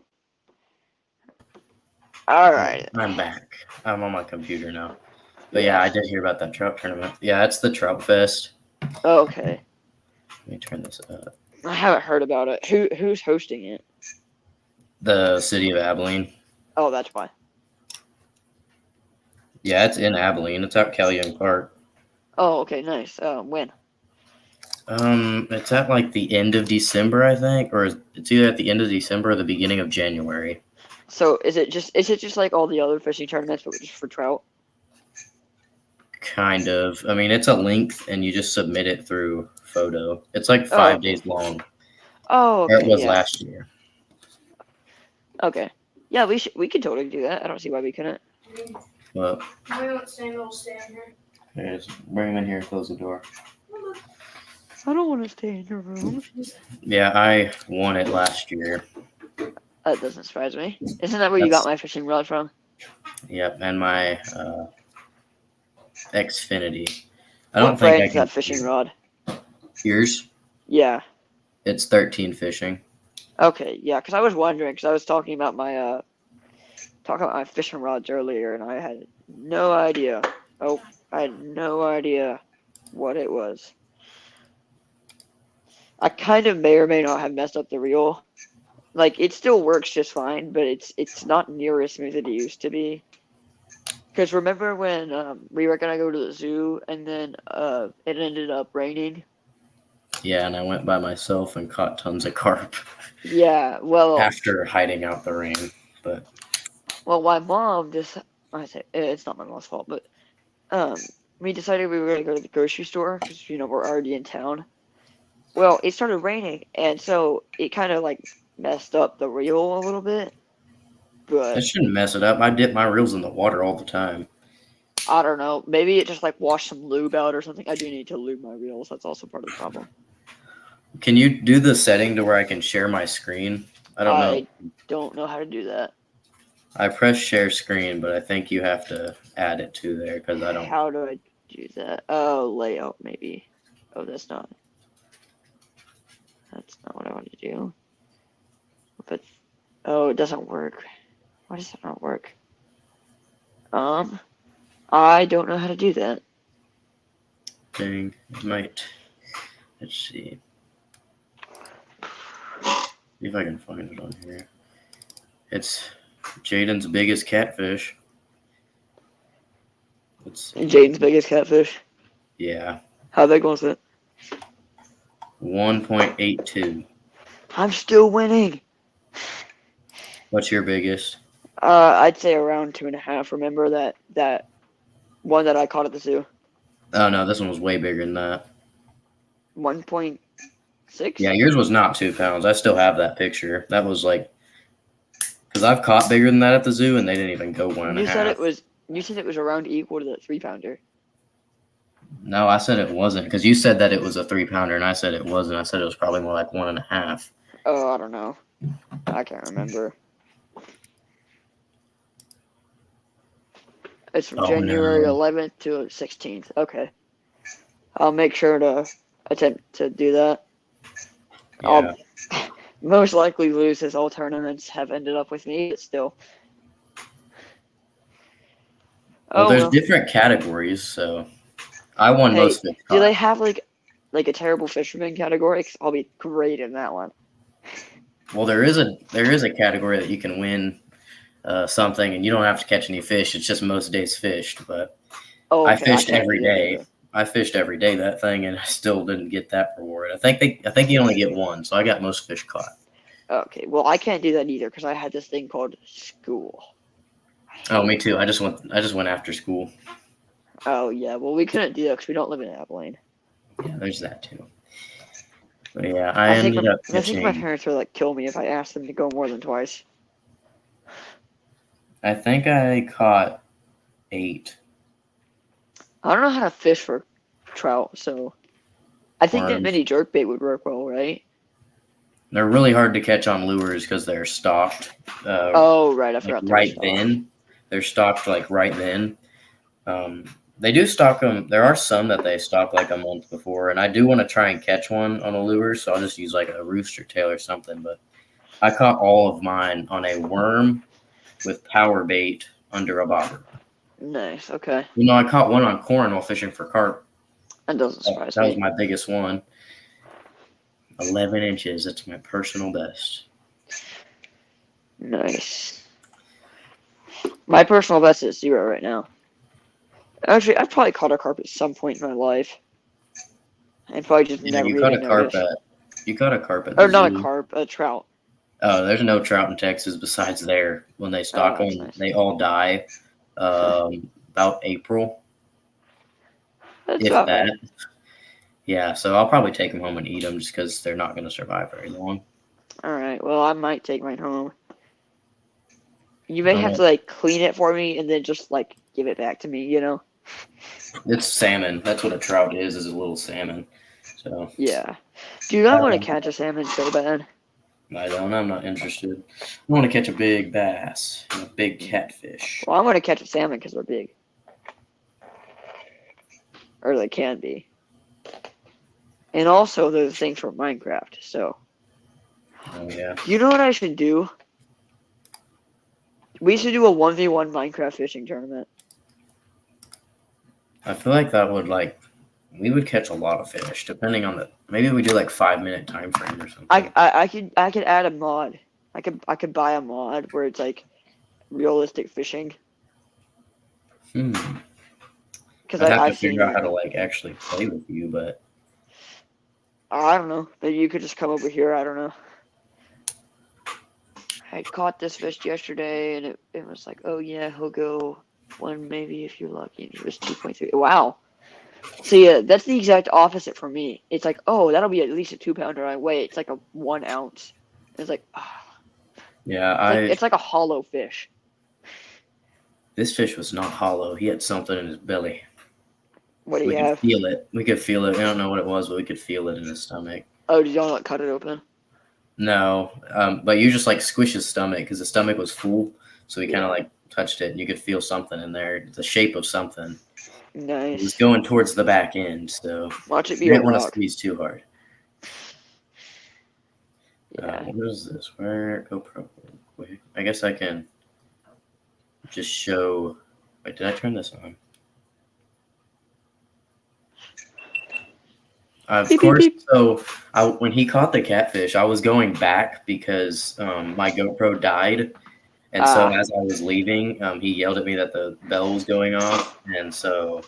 A: Alright.
C: I'm back. I'm on my computer now. But yeah, I did hear about that trout tournament. Yeah, it's the Trout Fest.
A: Okay.
C: Let me turn this up.
A: I haven't heard about it. Who's hosting it?
C: The city of Abilene.
A: Oh, that's why.
C: Yeah, it's in Abilene. It's out Kellyoung Park.
A: Oh, okay, nice. When?
C: It's at like the end of December, I think, or it's either at the end of December or the beginning of January.
A: So is it just like all the other fishing tournaments, but just for trout?
C: Kind of. I mean, it's a length, and you just submit it through photo. It's like 5
A: okay.
C: days long.
A: Oh,
C: Or it
A: okay,
C: was
A: yeah.
C: last year.
A: Okay. Yeah, we could totally do that. I don't see why we couldn't.
C: Well,
D: I don't stand. I'll stand here.
C: just bring him in here and close the door.
A: I don't want to stay in your room.
C: Yeah, I won it last year.
A: That doesn't surprise me. Isn't that where you got my fishing rod from?
C: Yep, and my Xfinity. I
A: What
C: don't think
A: brand
C: I
A: is
C: can.
A: that fishing rod?
C: Yours?
A: Yeah.
C: It's 13 fishing.
A: Okay, yeah, because I was wondering, because I was talking about my fishing rods earlier, and I had no idea. Oh, I had no idea what it was. I kind of may or may not have messed up the reel. Like, it still works just fine, but it's not near as smooth as it used to be. Because remember when we were gonna go to the zoo and then it ended up raining?
C: Yeah, and I went by myself and caught tons of carp.
A: Yeah, well,
C: after hiding out the rain, but
A: my mom I say it's not my mom's fault, but we decided we were gonna go to the grocery store because we're already in town. Well, it started raining, and so it kind of like messed up the reel a little bit. But
C: it shouldn't mess it up. I dip my reels in the water all the time.
A: I don't know. Maybe it just like washed some lube out or something. I do need to lube my reels. That's also part of the problem.
C: Can you do the setting to where I can share my screen? I don't know.
A: I don't know how to do that.
C: I press share screen, but I think you have to add it to there because I don't.
A: How do I do that? Oh, layout maybe. Oh, that's not what I want to do. But oh, it doesn't work. Why does that not work? I don't know how to do that.
C: Dang, it might. Let's see. See if I can find it on here. It's Jaden's biggest catfish. Let's see.
A: Jaden's biggest catfish.
C: Yeah,
A: How big was it?
C: 1.82.
A: I'm still winning.
C: What's your biggest?
A: I'd say around 2.5. Remember that one that I caught at the zoo?
C: Oh no, this one was way bigger than that.
A: 1.6?
C: Yeah, yours was not 2 pounds. I still have that picture. That was like, because I've caught bigger than that at the zoo, and they didn't even go 1.5.
A: You said it was around equal to the 3-pounder.
C: No, I said it wasn't, because you said that it was a 3-pounder, and I said it wasn't. I said it was probably more like 1.5.
A: Oh, I don't know. I can't remember. It's from
C: Oh,
A: January
C: no.
A: 11th to 16th. Okay. I'll make sure to attempt to do that.
C: Yeah.
A: I'll most likely lose, as all tournaments have ended up with me, but still.
C: Well,
A: Oh,
C: there's
A: well.
C: different categories, so I won
A: Hey,
C: most fish
A: do they
C: caught.
A: have like a terrible fisherman category? 'Cause I'll be great in that one.
C: Well, there is a category that you can win something, and you don't have to catch any fish. It's just most days fished. But
A: Oh,
C: I
A: okay. I
C: fished
A: can't
C: every
A: do that
C: day.
A: either.
C: I fished every day that thing, and I still didn't get that reward. I think you only get one, so I got most fish caught.
A: Okay. Well, I can't do that either because I had this thing called school.
C: Oh, me too. I just went after school.
A: Oh yeah. Well, we couldn't do that because we don't live in Abilene.
C: Yeah, there's that too. But yeah, I ended up
A: I think my
C: catching.
A: parents would like kill me if I asked them to go more than twice.
C: I think I caught 8
A: I don't know how to fish for trout, so I think that
C: worms.
A: mini jerkbait would work well, right?
C: They're really hard to catch on lures because they're stocked.
A: Oh right, I
C: Like
A: forgot they were
C: right
A: stocked.
C: then. They're stocked like right then. They do stock them. There are some that they stock like a month before, and I do want to try and catch one on a lure, so I'll just use like a rooster tail or something. But I caught all of mine on a worm with power bait under a bobber.
A: Nice. Okay,
C: I caught one on corn while fishing for carp.
A: that doesn't surprise
C: That was
A: me.
C: my biggest one. 11 inches. That's my personal best.
A: Nice. My personal best is 0 right now. Actually, I've probably caught a carp at some point in my life, and probably just
C: Yeah,
A: never
C: you caught
A: even
C: a carp
A: noticed.
C: at
A: Or
C: the
A: not a
C: zoo.
A: carp, a trout.
C: Oh, there's no trout in Texas besides there. When they
A: Oh,
C: stock
A: that's
C: them,
A: nice.
C: they all die about April,
A: That's
C: if
A: about
C: that.
A: right.
C: Yeah, so I'll probably take them home and eat them just because they're not going to survive very long.
A: All right. Well, I might take mine home. You
C: I
A: may
C: don't
A: have
C: know.
A: to like clean it for me and then just like give it back to me. You know?
C: It's salmon. That's what a trout is a little salmon. So
A: Yeah. Dude, I want to catch a salmon so bad.
C: I'm not interested. I want to catch a big bass and a big catfish.
A: Well, I want to catch a salmon because they're big, or they can be. And also, they're the things from Minecraft. So,
C: Oh yeah.
A: you know what I should do? We should do a 1v1 Minecraft fishing tournament.
C: I feel like that would we would catch a lot of fish depending on maybe we do like 5-minute time frame or something.
A: I could add a mod. I could buy a mod where it's like realistic fishing. Because
C: I'd have to
A: I've
C: figure out
A: seen.
C: how to actually play with you, but
A: I don't know. Maybe you could just come over here. I don't know. I caught this fish yesterday, and it was like, oh yeah, he'll go 1 maybe if you're lucky. And he was 2.3. Wow. So yeah, that's the exact opposite for me. It's like, oh, that'll be at least a 2-pounder. I weigh. It's like a 1 ounce. It's like,
C: yeah,
A: it's like a hollow fish.
C: this fish was not hollow. He had something in his belly.
A: What do
C: We
A: you
C: could
A: have?
C: feel it. We could feel it. We don't know what it was, but we could feel it in his stomach.
A: Oh, did y'all not cut it open?
C: No, but you just squish his stomach because the stomach was full, so we kind of touched it, and you could feel something in there, the shape of something. It was
A: Nice.
C: going towards the back end, so
A: Watch it be
C: you
A: a
C: didn't want to
A: rock.
C: squeeze too hard.
A: Yeah.
C: What is this? Where GoPro? Wait, I guess I can just show. Wait, did I turn this on? Of
A: Beep, beep,
C: course.
A: beep.
C: So when he caught the catfish, I was going back because my GoPro died, And so as I was leaving, he yelled at me that the bell was going off, and so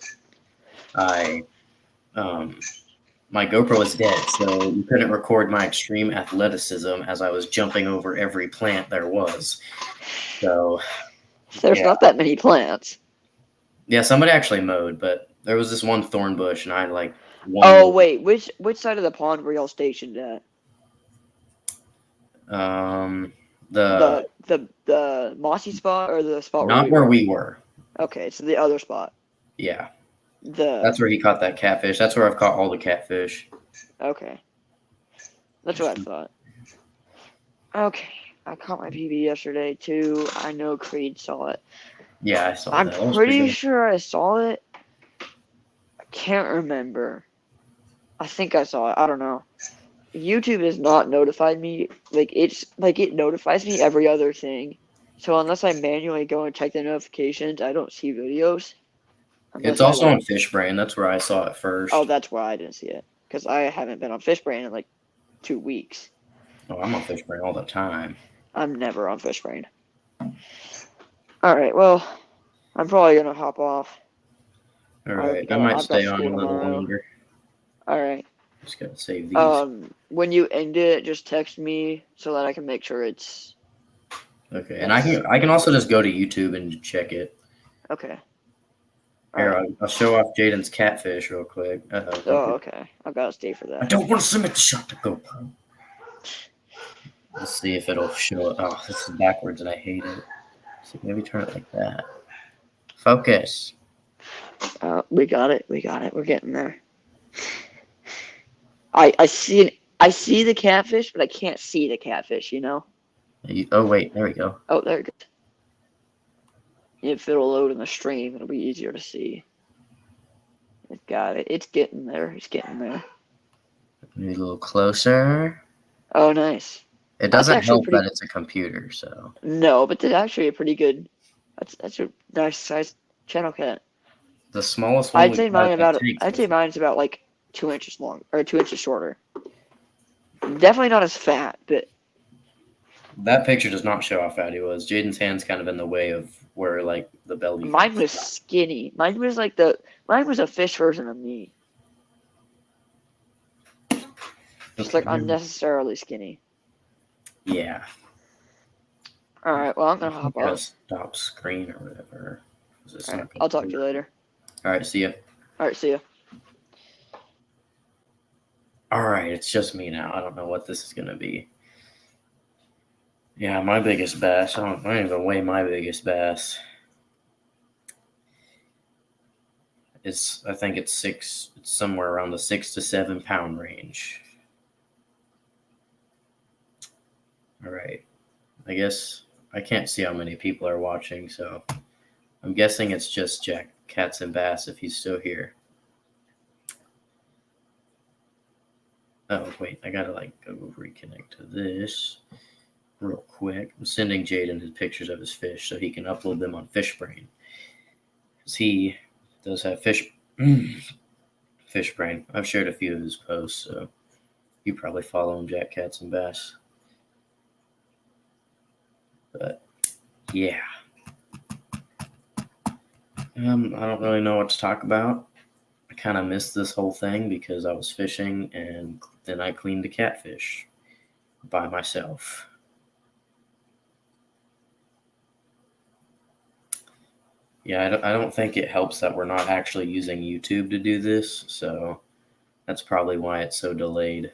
C: I my GoPro was dead, so you couldn't record my extreme athleticism as I was jumping over every plant there was. So
A: There's
C: yeah.
A: not that many plants.
C: Yeah, somebody actually mowed, but there was this one thorn bush, and I had like one.
A: Oh wait, which side of the pond were y'all stationed at?
C: The
A: The mossy spot or the spot where
C: not
A: we
C: where
A: were?
C: we were.
A: Okay, so the other spot.
C: Yeah,
A: The
C: that's where he caught that catfish. That's where I've caught all the catfish.
A: okay, that's what I thought. Okay, I caught my PB yesterday too. I know Creed saw it.
C: Yeah, I saw
A: I'm
C: that. That was
A: pretty
C: pretty good.
A: sure I saw it. I can't remember. I think I saw it. I don't know. YouTube has not notified me. It notifies me every other thing. So unless I manually go and check the notifications, I don't see videos.
C: It's
A: Unless I
C: also on Fishbrain. That's where I saw it first.
A: Oh, that's why I didn't see it. Because I haven't been on Fishbrain in like 2 weeks.
C: Oh, I'm on Fishbrain all the time.
A: I'm never on Fishbrain. Alright, well, I'm probably gonna hop off.
C: All right, I might
A: I've got
C: stay on a
A: school
C: little
A: tomorrow.
C: longer.
A: Alright.
C: Just gotta save these.
A: When you end it, just text me so that I can make sure it's
C: Okay, and I can also just go to YouTube and check it.
A: okay.
C: Here,
A: Alright.
C: I'll show off Jaden's catfish real quick.
A: Oh, okay. I've got to stay for
C: I
A: that.
C: don't want to submit the shot to GoPro. Let's see if it'll show it. Oh, this is backwards and I hate it. So maybe turn it like that. Focus.
A: We got it. We got it. We're getting there. I see the catfish, but I can't see the catfish, you know?
C: Oh, wait. There we go.
A: Oh, there it goes. If it'll load in the stream, it'll be easier to see. It got it. It's getting there. It's getting there.
C: Maybe a little closer.
A: Oh, nice.
C: It doesn't
A: actually
C: help
A: pretty-
C: that it's a computer, so.
A: No, but that's actually a pretty good. That's a nice size channel cat.
C: The smallest one.
A: I'd say mine's about like 2 inches long or 2 inches shorter. Definitely not as fat, but
C: That picture does not show how fat he was. Jaden's hand's kind of in the way of where, like, the belly.
A: mine was skinny. Mine was a fish version of me. Just like unnecessarily skinny.
C: Yeah.
A: All right. Well, I'm gonna hop
C: Gotta
A: off.
C: stop screen or whatever.
A: All right, I'll talk to you later.
C: All right, see ya.
A: All right. See ya.
C: All right, it's just me now. I don't know what this is gonna be. Yeah, my biggest bass. I don't even weigh my biggest bass. I think it's somewhere around the 6 to 7 pound range. All right. I guess I can't see how many people are watching, so I'm guessing it's just Jack Cats and Bass if he's still here. Oh, wait, I gotta go reconnect to this real quick. I'm sending Jaden his pictures of his fish so he can upload them on Fishbrain. Because he does have Fishbrain. I've shared a few of his posts, so you probably follow him, Jack Cats and Bass. But yeah. I don't really know what to talk about. I kind of missed this whole thing because I was fishing and then I cleaned the catfish by myself. Yeah, I don't think it helps that we're not actually using YouTube to do this, so that's probably why it's so delayed,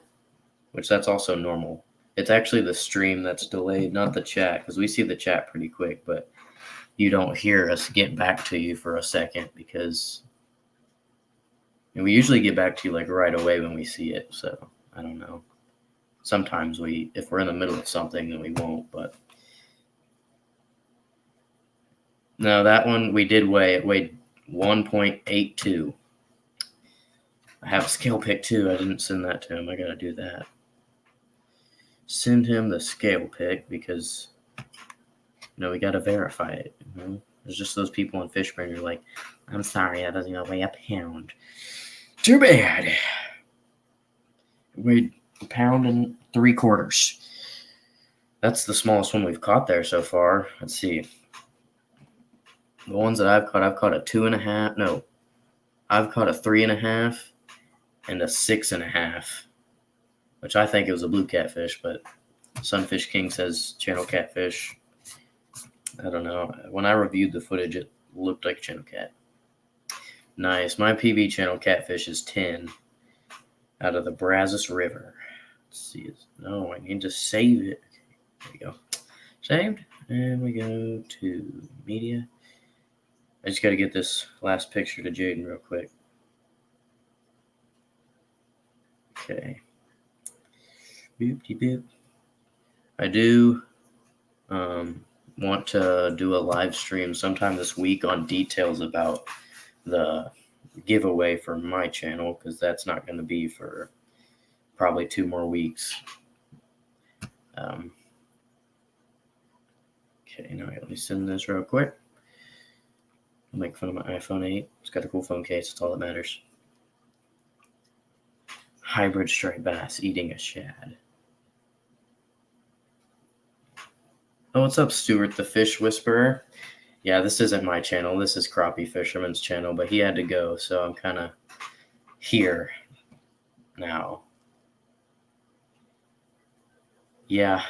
C: which that's also normal. It's actually the stream that's delayed, not the chat, because we see the chat pretty quick, but you don't hear us get back to you for a second because we usually get back to you right away when we see it, so I don't know. Sometimes if we're in the middle of something, then we won't, but no, that one we did weigh. It weighed 1.82. I have a scale pic too. I didn't send that to him. I gotta do that. Send him the scale pic because we gotta verify it. There's just those people in Fishbrain who are like, I'm sorry, that doesn't even weigh a pound. Too bad. It weighed 1.75 pounds. That's the smallest one we've caught there so far. Let's see. The ones that I've caught a 2.5. No, I've caught a 3.5 and a 6.5, which I think it was a blue catfish, but Sunfish King says channel catfish. I don't know. When I reviewed the footage, it looked like channel cat. Nice. My PB channel catfish is 10 out of the Brazos River. Let's see. No, I need to save it. There we go. Saved. And we go to media. I just got to get this last picture to Jaden real quick. Okay. Boop-de-boop. I do want to do a live stream sometime this week on details about the giveaway for my channel, because that's not going to be for probably 2 more weeks. Okay, now let me send this real quick. I'll make fun of my iPhone 8. It's got a cool phone case. That's all that matters. Hybrid striped bass eating a shad. Oh, what's up, Stuart, the Fish Whisperer? Yeah, this isn't my channel. This is Crappie Fisherman's channel, but he had to go, so I'm kind of here now. Yeah.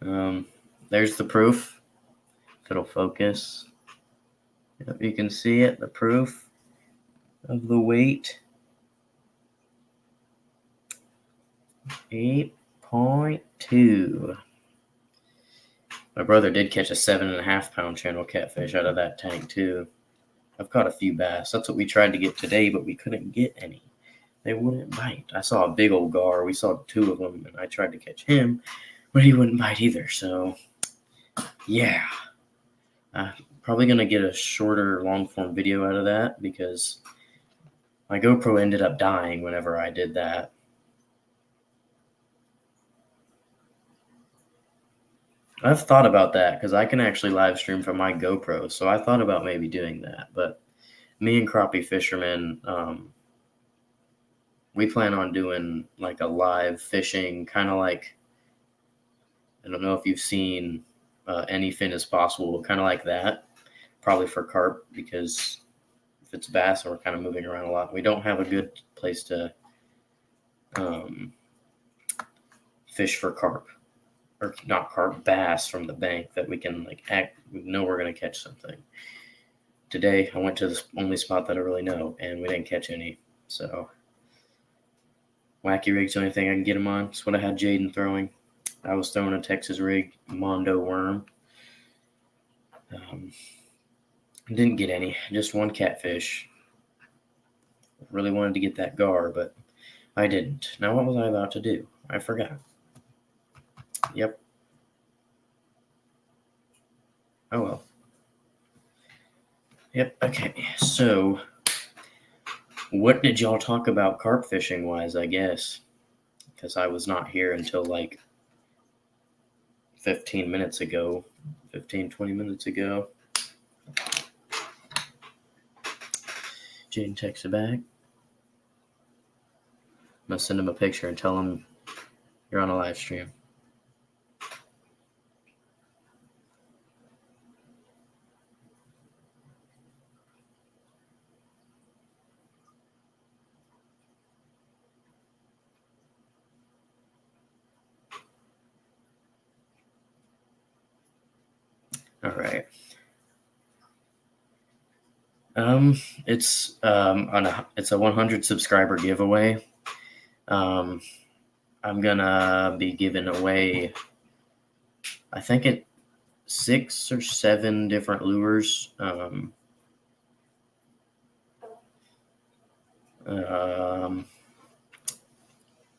C: There's the proof. If it'll focus. Yep, you can see it, the proof of the weight. 8.2. My brother did catch a 7.5 pound channel catfish out of that tank too. I've caught a few bass. That's what we tried to get today, but we couldn't get any. They wouldn't bite. I saw a big old gar. We saw 2 of them, and I tried to catch him, but he wouldn't bite either. So, yeah. I'm probably going to get a shorter long-form video out of that because my GoPro ended up dying whenever I did that. I've thought about that because I can actually live stream from my GoPro, so I thought about maybe doing that. But me and Crappie Fisherman, we plan on doing like a live fishing, kind of like, I don't know if you've seen Any Fin Is Possible, kind of like that, probably for carp, because if it's bass and we're kind of moving around a lot, we don't have a good place to fish for carp. Or not carp, bass from the bank that we can we know we're going to catch something. Today, I went to the only spot that I really know, and we didn't catch any. So, wacky rig's the only thing I can get them on. That's what I had Jaden throwing. I was throwing a Texas rig Mondo worm. Didn't get any, just 1 catfish. Really wanted to get that gar, but I didn't. Now, what was I about to do? I forgot. Yep. Oh well. Yep, okay. So, what did y'all talk about carp fishing wise, I guess? Because I was not here until like 15 minutes ago. 20 minutes ago. Jaden texted back. I'm going to send him a picture and tell him you're on a live stream. All right. It's a 100 subscriber giveaway. I'm gonna be giving away, I think 6 or 7 different lures.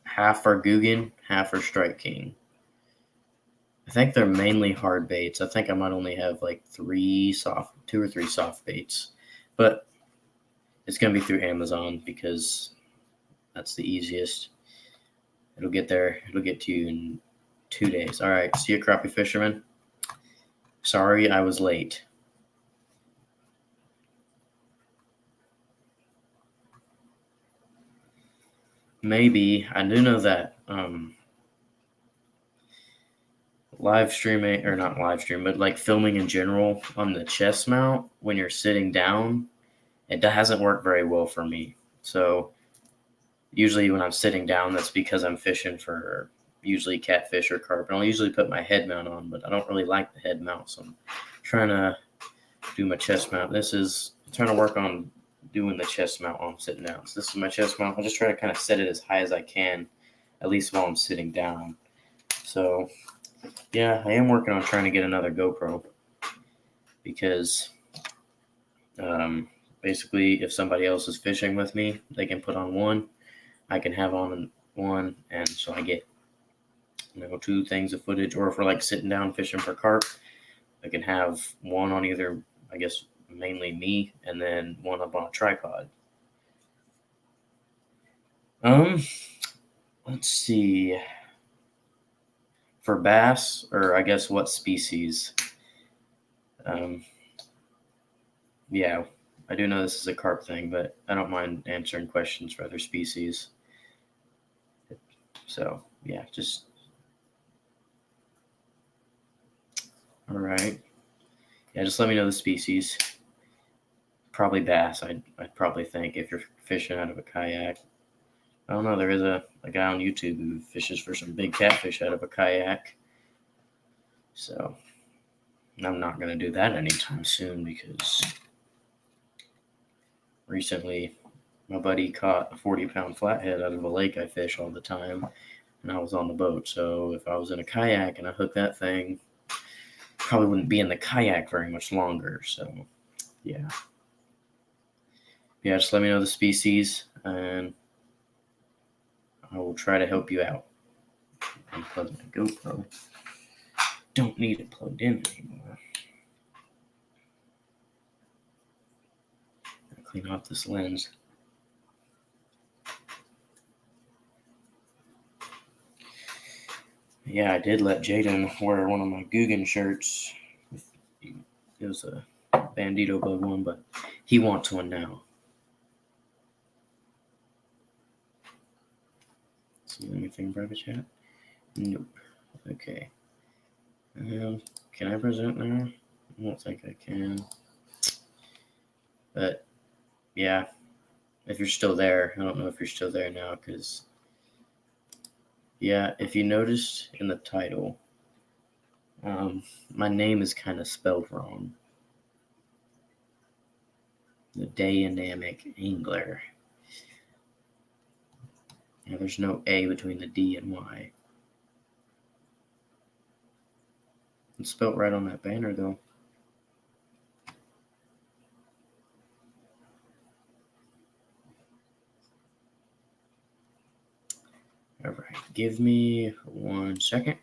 C: Half are Guggen, half are Strike King. I think they're mainly hard baits. I think I might only have like 2 or 3 soft baits, but it's going to be through Amazon because that's the easiest. It'll get there. It'll get to you in 2 days. All right. See you, Crappie Fisherman. Sorry I was late. Maybe. I do know that live streaming, or not live stream, but like filming in general on the chest mount when you're sitting down, it hasn't worked very well for me. So usually when I'm sitting down, that's because I'm fishing for usually catfish or carp. And I'll usually put my head mount on, but I don't really like the head mount, so I'm trying to do my chest mount. I'm trying to work on doing the chest mount while I'm sitting down. So this is my chest mount. I'll just try to kind of set it as high as I can, at least while I'm sitting down. So yeah, I am working on trying to get another GoPro because basically if somebody else is fishing with me, they can put on one, I can have on one, and so I get 2 things of footage. Or if we're like sitting down fishing for carp, I can have one on either, I guess mainly me, and then one up on a tripod. Let's see. For bass, or I guess what species? Yeah, I do know this is a carp thing, but I don't mind answering questions for other species. So yeah, just all right. Yeah, just let me know the species. Probably bass. I'd probably think if you're fishing out of a kayak. I don't know. There is a guy on YouTube who fishes for some big catfish out of a kayak. So I'm not going to do that anytime soon because recently my buddy caught a 40-pound flathead out of a lake I fish all the time, and I was on the boat. So if I was in a kayak and I hooked that thing, probably wouldn't be in the kayak very much longer. So yeah. Yeah, just let me know the species, and I will try to help you out. Unplug my GoPro. Don't need it plugged in anymore. I'll clean off this lens. Yeah, I did let Jaden wear one of my Guggen shirts. It was a Bandito bug one, but he wants one now. See anything private chat? Nope. Okay. Can I present now? I don't think I can. But yeah, if you're still there, I don't know if you're still there now, because yeah, if you noticed in the title, my name is kind of spelled wrong. The Dynamic Angler. Yeah, there's no A between the D and Y. It's spelled right on that banner, though. All right, give me 1 second.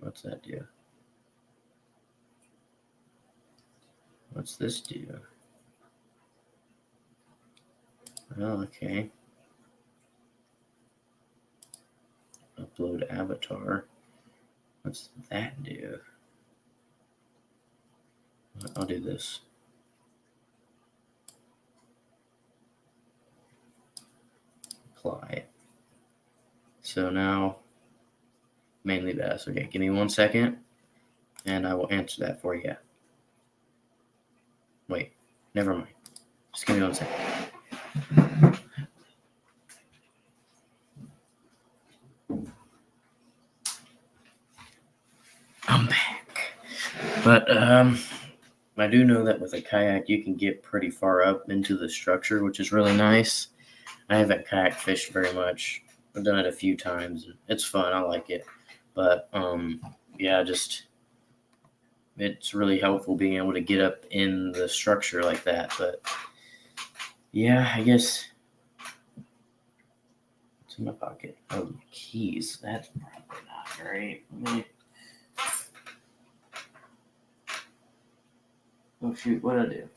C: What's that do? What's this do? Oh, okay. Upload avatar. What's that do? I'll do this. Apply. So now, mainly bass. Okay, give me 1 second, and I will answer that for you. Wait, never mind. Just give me 1 second. I'm back. But I do know that with a kayak you can get pretty far up into the structure, which is really nice. I haven't kayak fished very much. I've done it a few times. It's fun. I like it. But yeah, just it's really helpful being able to get up in the structure like that. But yeah, I guess it's in my pocket. Oh, my keys. That's probably not very. Oh shoot, what'd I do?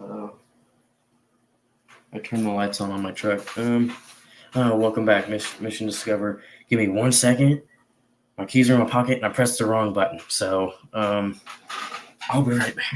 C: Uh-oh. I turned the lights on my truck. Welcome back, Mission Discover. Give me 1 second. My keys are in my pocket, and I pressed the wrong button. So, I'll be right back.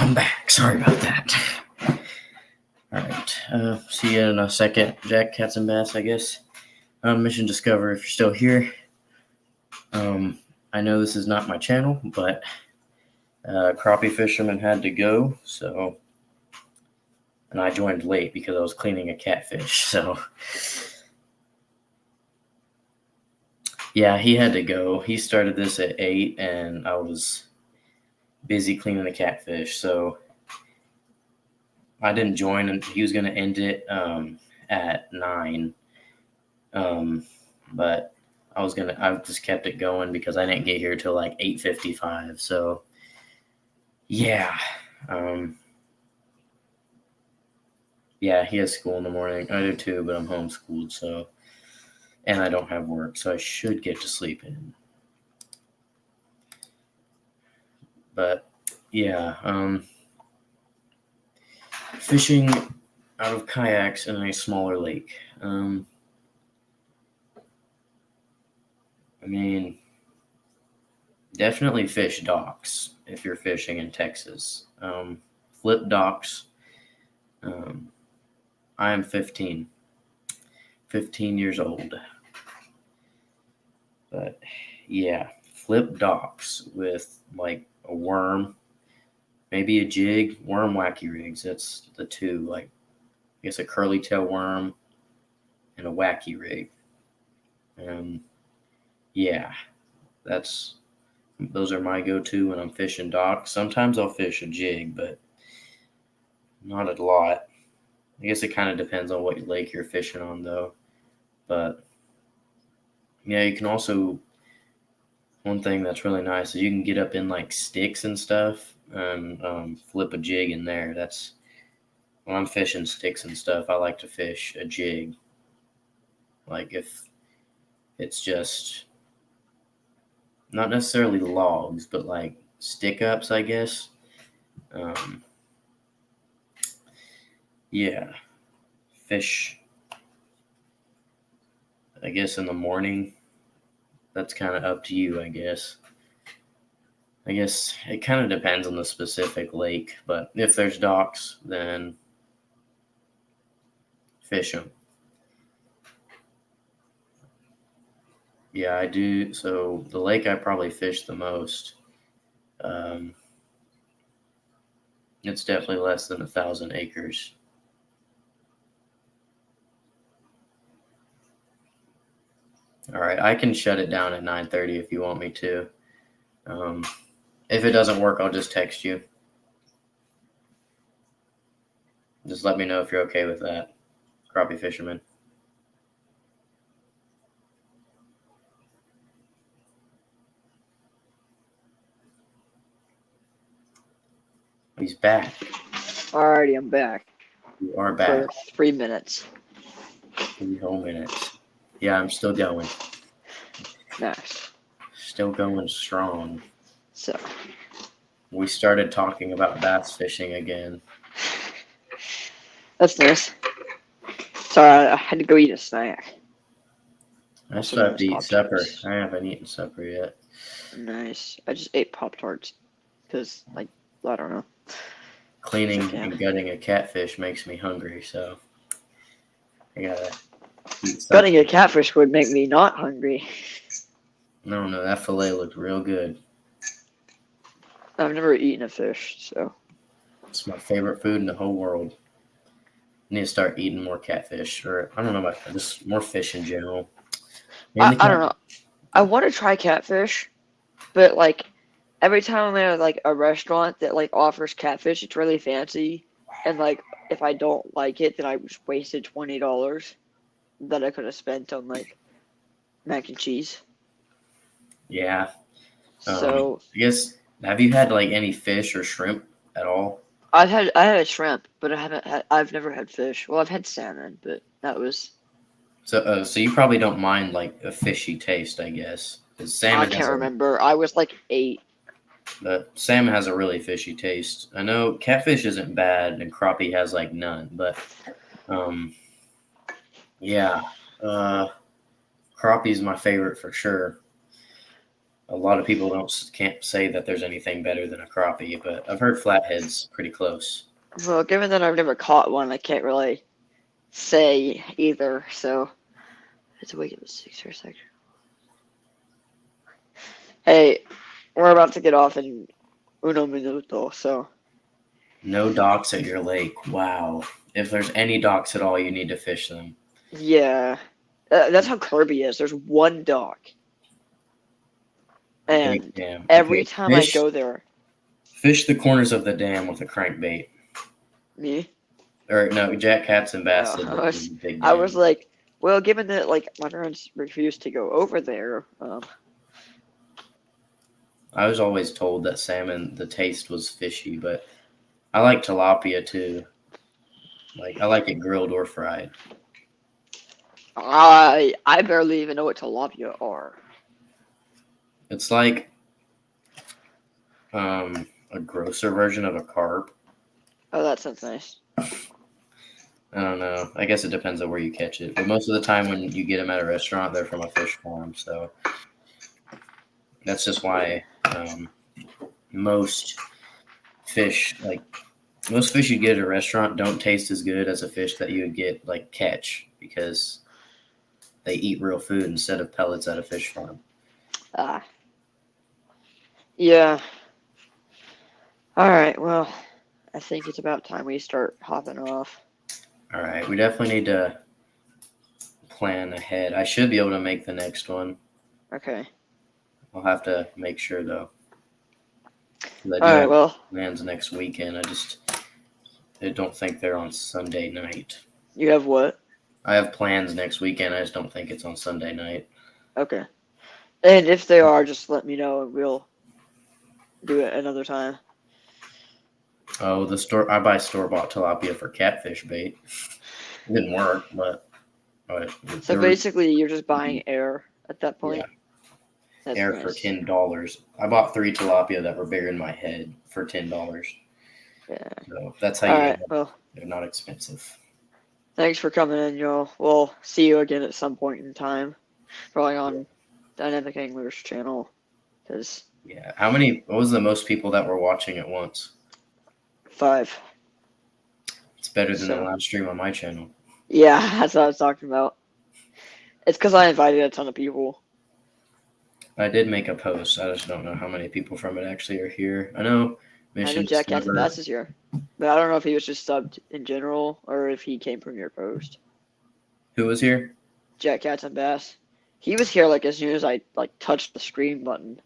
C: I'm back. Sorry about that. All right. See you in a second, Jack, Cats and Bass, I guess. Mission Discover, if you're still here. I know this is not my channel, but crappie fisherman had to go, so, and I joined late because I was cleaning a catfish, so yeah, he had to go. He started this at 8, and I was busy cleaning the catfish, so I didn't join, and he was going to end it at 9, but I just kept it going because I didn't get here till like 8:55, so yeah. Yeah, he has school in the morning. I do too, but I'm homeschooled, so, and I don't have work, so I should get to sleep in. But yeah, fishing out of kayaks in a smaller lake. I mean, definitely fish docks if you're fishing in Texas. Flip docks. I am 15 years old. But yeah, flip docks with like a worm, maybe a jig, worm wacky rigs. That's the two, like, I guess a curly tail worm and a wacky rig. Yeah, those are my go-to when I'm fishing docks. Sometimes I'll fish a jig, but not a lot. I guess it kind of depends on what lake you're fishing on, though. But yeah, you can also, one thing that's really nice is you can get up in like sticks and stuff and flip a jig in there. That's when I'm fishing sticks and stuff, I like to fish a jig. Like if it's just not necessarily logs, but like stick ups, I guess. Yeah, fish, I guess in the morning. That's kind of up to you, I guess. I guess it kind of depends on the specific lake, but if there's docks, then fish them. Yeah, I do. So the lake I probably fish the most, it's definitely less than 1,000 acres. All right, I can shut it down at 9:30 if you want me to. If it doesn't work, I'll just text you. Just let me know if you're okay with that, crappie fisherman. He's back.
A: Alrighty, I'm back
C: You are back.
A: for 3 minutes.
C: 3 whole minutes. Yeah, I'm still going.
A: Nice.
C: Still going strong.
A: So,
C: We started talking about bass fishing again.
A: that's nice. Sorry, I had to go eat a snack.
C: I still have to eat supper.
A: Pop-Tarts.
C: I haven't eaten supper yet.
A: Nice. I just ate Pop-Tarts because, like, I don't know.
C: Cleaning
A: Okay.
C: and gutting a catfish makes me hungry, so I gotta eat something.
A: Gutting a catfish would make me not hungry.
C: No, that fillet looked real good.
A: I've never eaten a fish, so.
C: It's my favorite food in the whole world. I need to start eating more catfish, or I don't know about just more fish in general.
A: I don't know. I want to try catfish, but like every time I'm at like a restaurant that like offers catfish, it's really fancy, and like if I don't like it, then I just wasted $20 that I could have spent on like mac and cheese.
C: Yeah.
A: So
C: I guess, have you had like any fish or shrimp at all?
A: I had a shrimp, but I've never had fish. Well, I've had salmon, but that was.
C: So you probably don't mind like a fishy taste, I guess. 'Cause salmon
A: I can't remember. I was like 8.
C: But salmon has a really fishy taste. I know catfish isn't bad, and crappie has like none. But yeah, crappie is my favorite for sure. a lot of people can't say that there's anything better than a crappie, but I've heard flathead's pretty close.
A: Well, given that I've never caught one, I can't really say either. So it's a wake up at 6 for a second. Hey, we're about to get off in uno minuto, so
C: No docks at your lake. Wow. If there's any docks at all, you need to fish them.
A: yeah, that's how Kirby is. There's one dock, and
C: Dam.
A: every
C: Okay,
A: time I go there,
C: fish the corners of the dam with a crankbait.
A: me,
C: Or no, Jack Katz and Bass said that
A: I
C: was a big
A: I
C: dam.
A: was like, well, given that like my parents refused to go over there,
C: I was always told that salmon, the taste was fishy, but I like tilapia too. Like I like it grilled or fried.
A: I barely even know what tilapia are.
C: It's like a grosser version of a carp.
A: Oh, that sounds nice.
C: I don't know. I guess it depends on where you catch it. But most of the time when you get them at a restaurant, they're from a fish farm. So that's just why most fish you get at a restaurant don't taste as good as a fish that you would get like catch because they eat real food instead of pellets at a fish farm.
A: Yeah. All right. Well, I think it's about time we start hopping off.
C: All right, we definitely need to plan ahead. I should be able to make the next one.
A: Okay.
C: I'll have to make sure though.
A: All right. Well,
C: plans next weekend. I don't think they're on Sunday night.
A: you have what?
C: I have plans next weekend. I just don't think it's on Sunday night.
A: Okay. And if they are, just let me know and we'll do it another time.
C: Oh, I buy store-bought tilapia for catfish bait. It didn't work, but
A: So basically, you're just buying air at that point.
C: Yeah.
A: That's
C: air
A: nice.
C: for $10. I bought 3 tilapia that were bigger than my head for $10.
A: Yeah.
C: So that's how
A: All
C: you.
A: right. Well,
C: They're not expensive.
A: thanks for coming in, y'all. We'll see you again at some point in time, probably on Dynamic Anglers channel. Cause
C: Yeah. What was the most people that were watching at once?
A: 5.
C: It's better than the
A: So-
C: live stream on my channel.
A: Yeah, that's what I was talking about. It's because I invited a ton of people.
C: I did make a post. I just don't know how many people from it actually are here. I know
A: I
C: Mission
A: know Jack Cats and
C: Discover-
A: Bass is here, but I don't know if he was just subbed in general or if he came from your post.
C: Who was here?
A: Jack Cats and Bass. He was here like as soon as I like touched the screen button.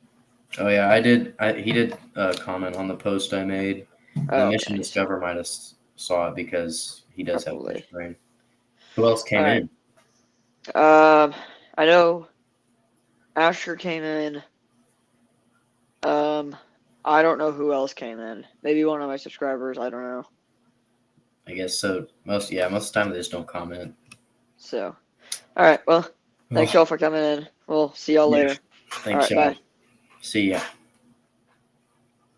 C: Oh yeah, I did. He did comment on the post I made. Mission
A: okay.
C: Discover might have saw it because he does
A: Probably.
C: have fish brain. Who else came
A: Alright.
C: in?
A: I know Asher came in. I don't know who else came in. Maybe one of my subscribers. I don't know.
C: I guess so. Most of the time they just don't comment.
A: So, all right. Well, thanks y'all for coming in. We'll see y'all
C: Yeah.
A: later.
C: Thanks,
A: All right,
C: y'all. See ya.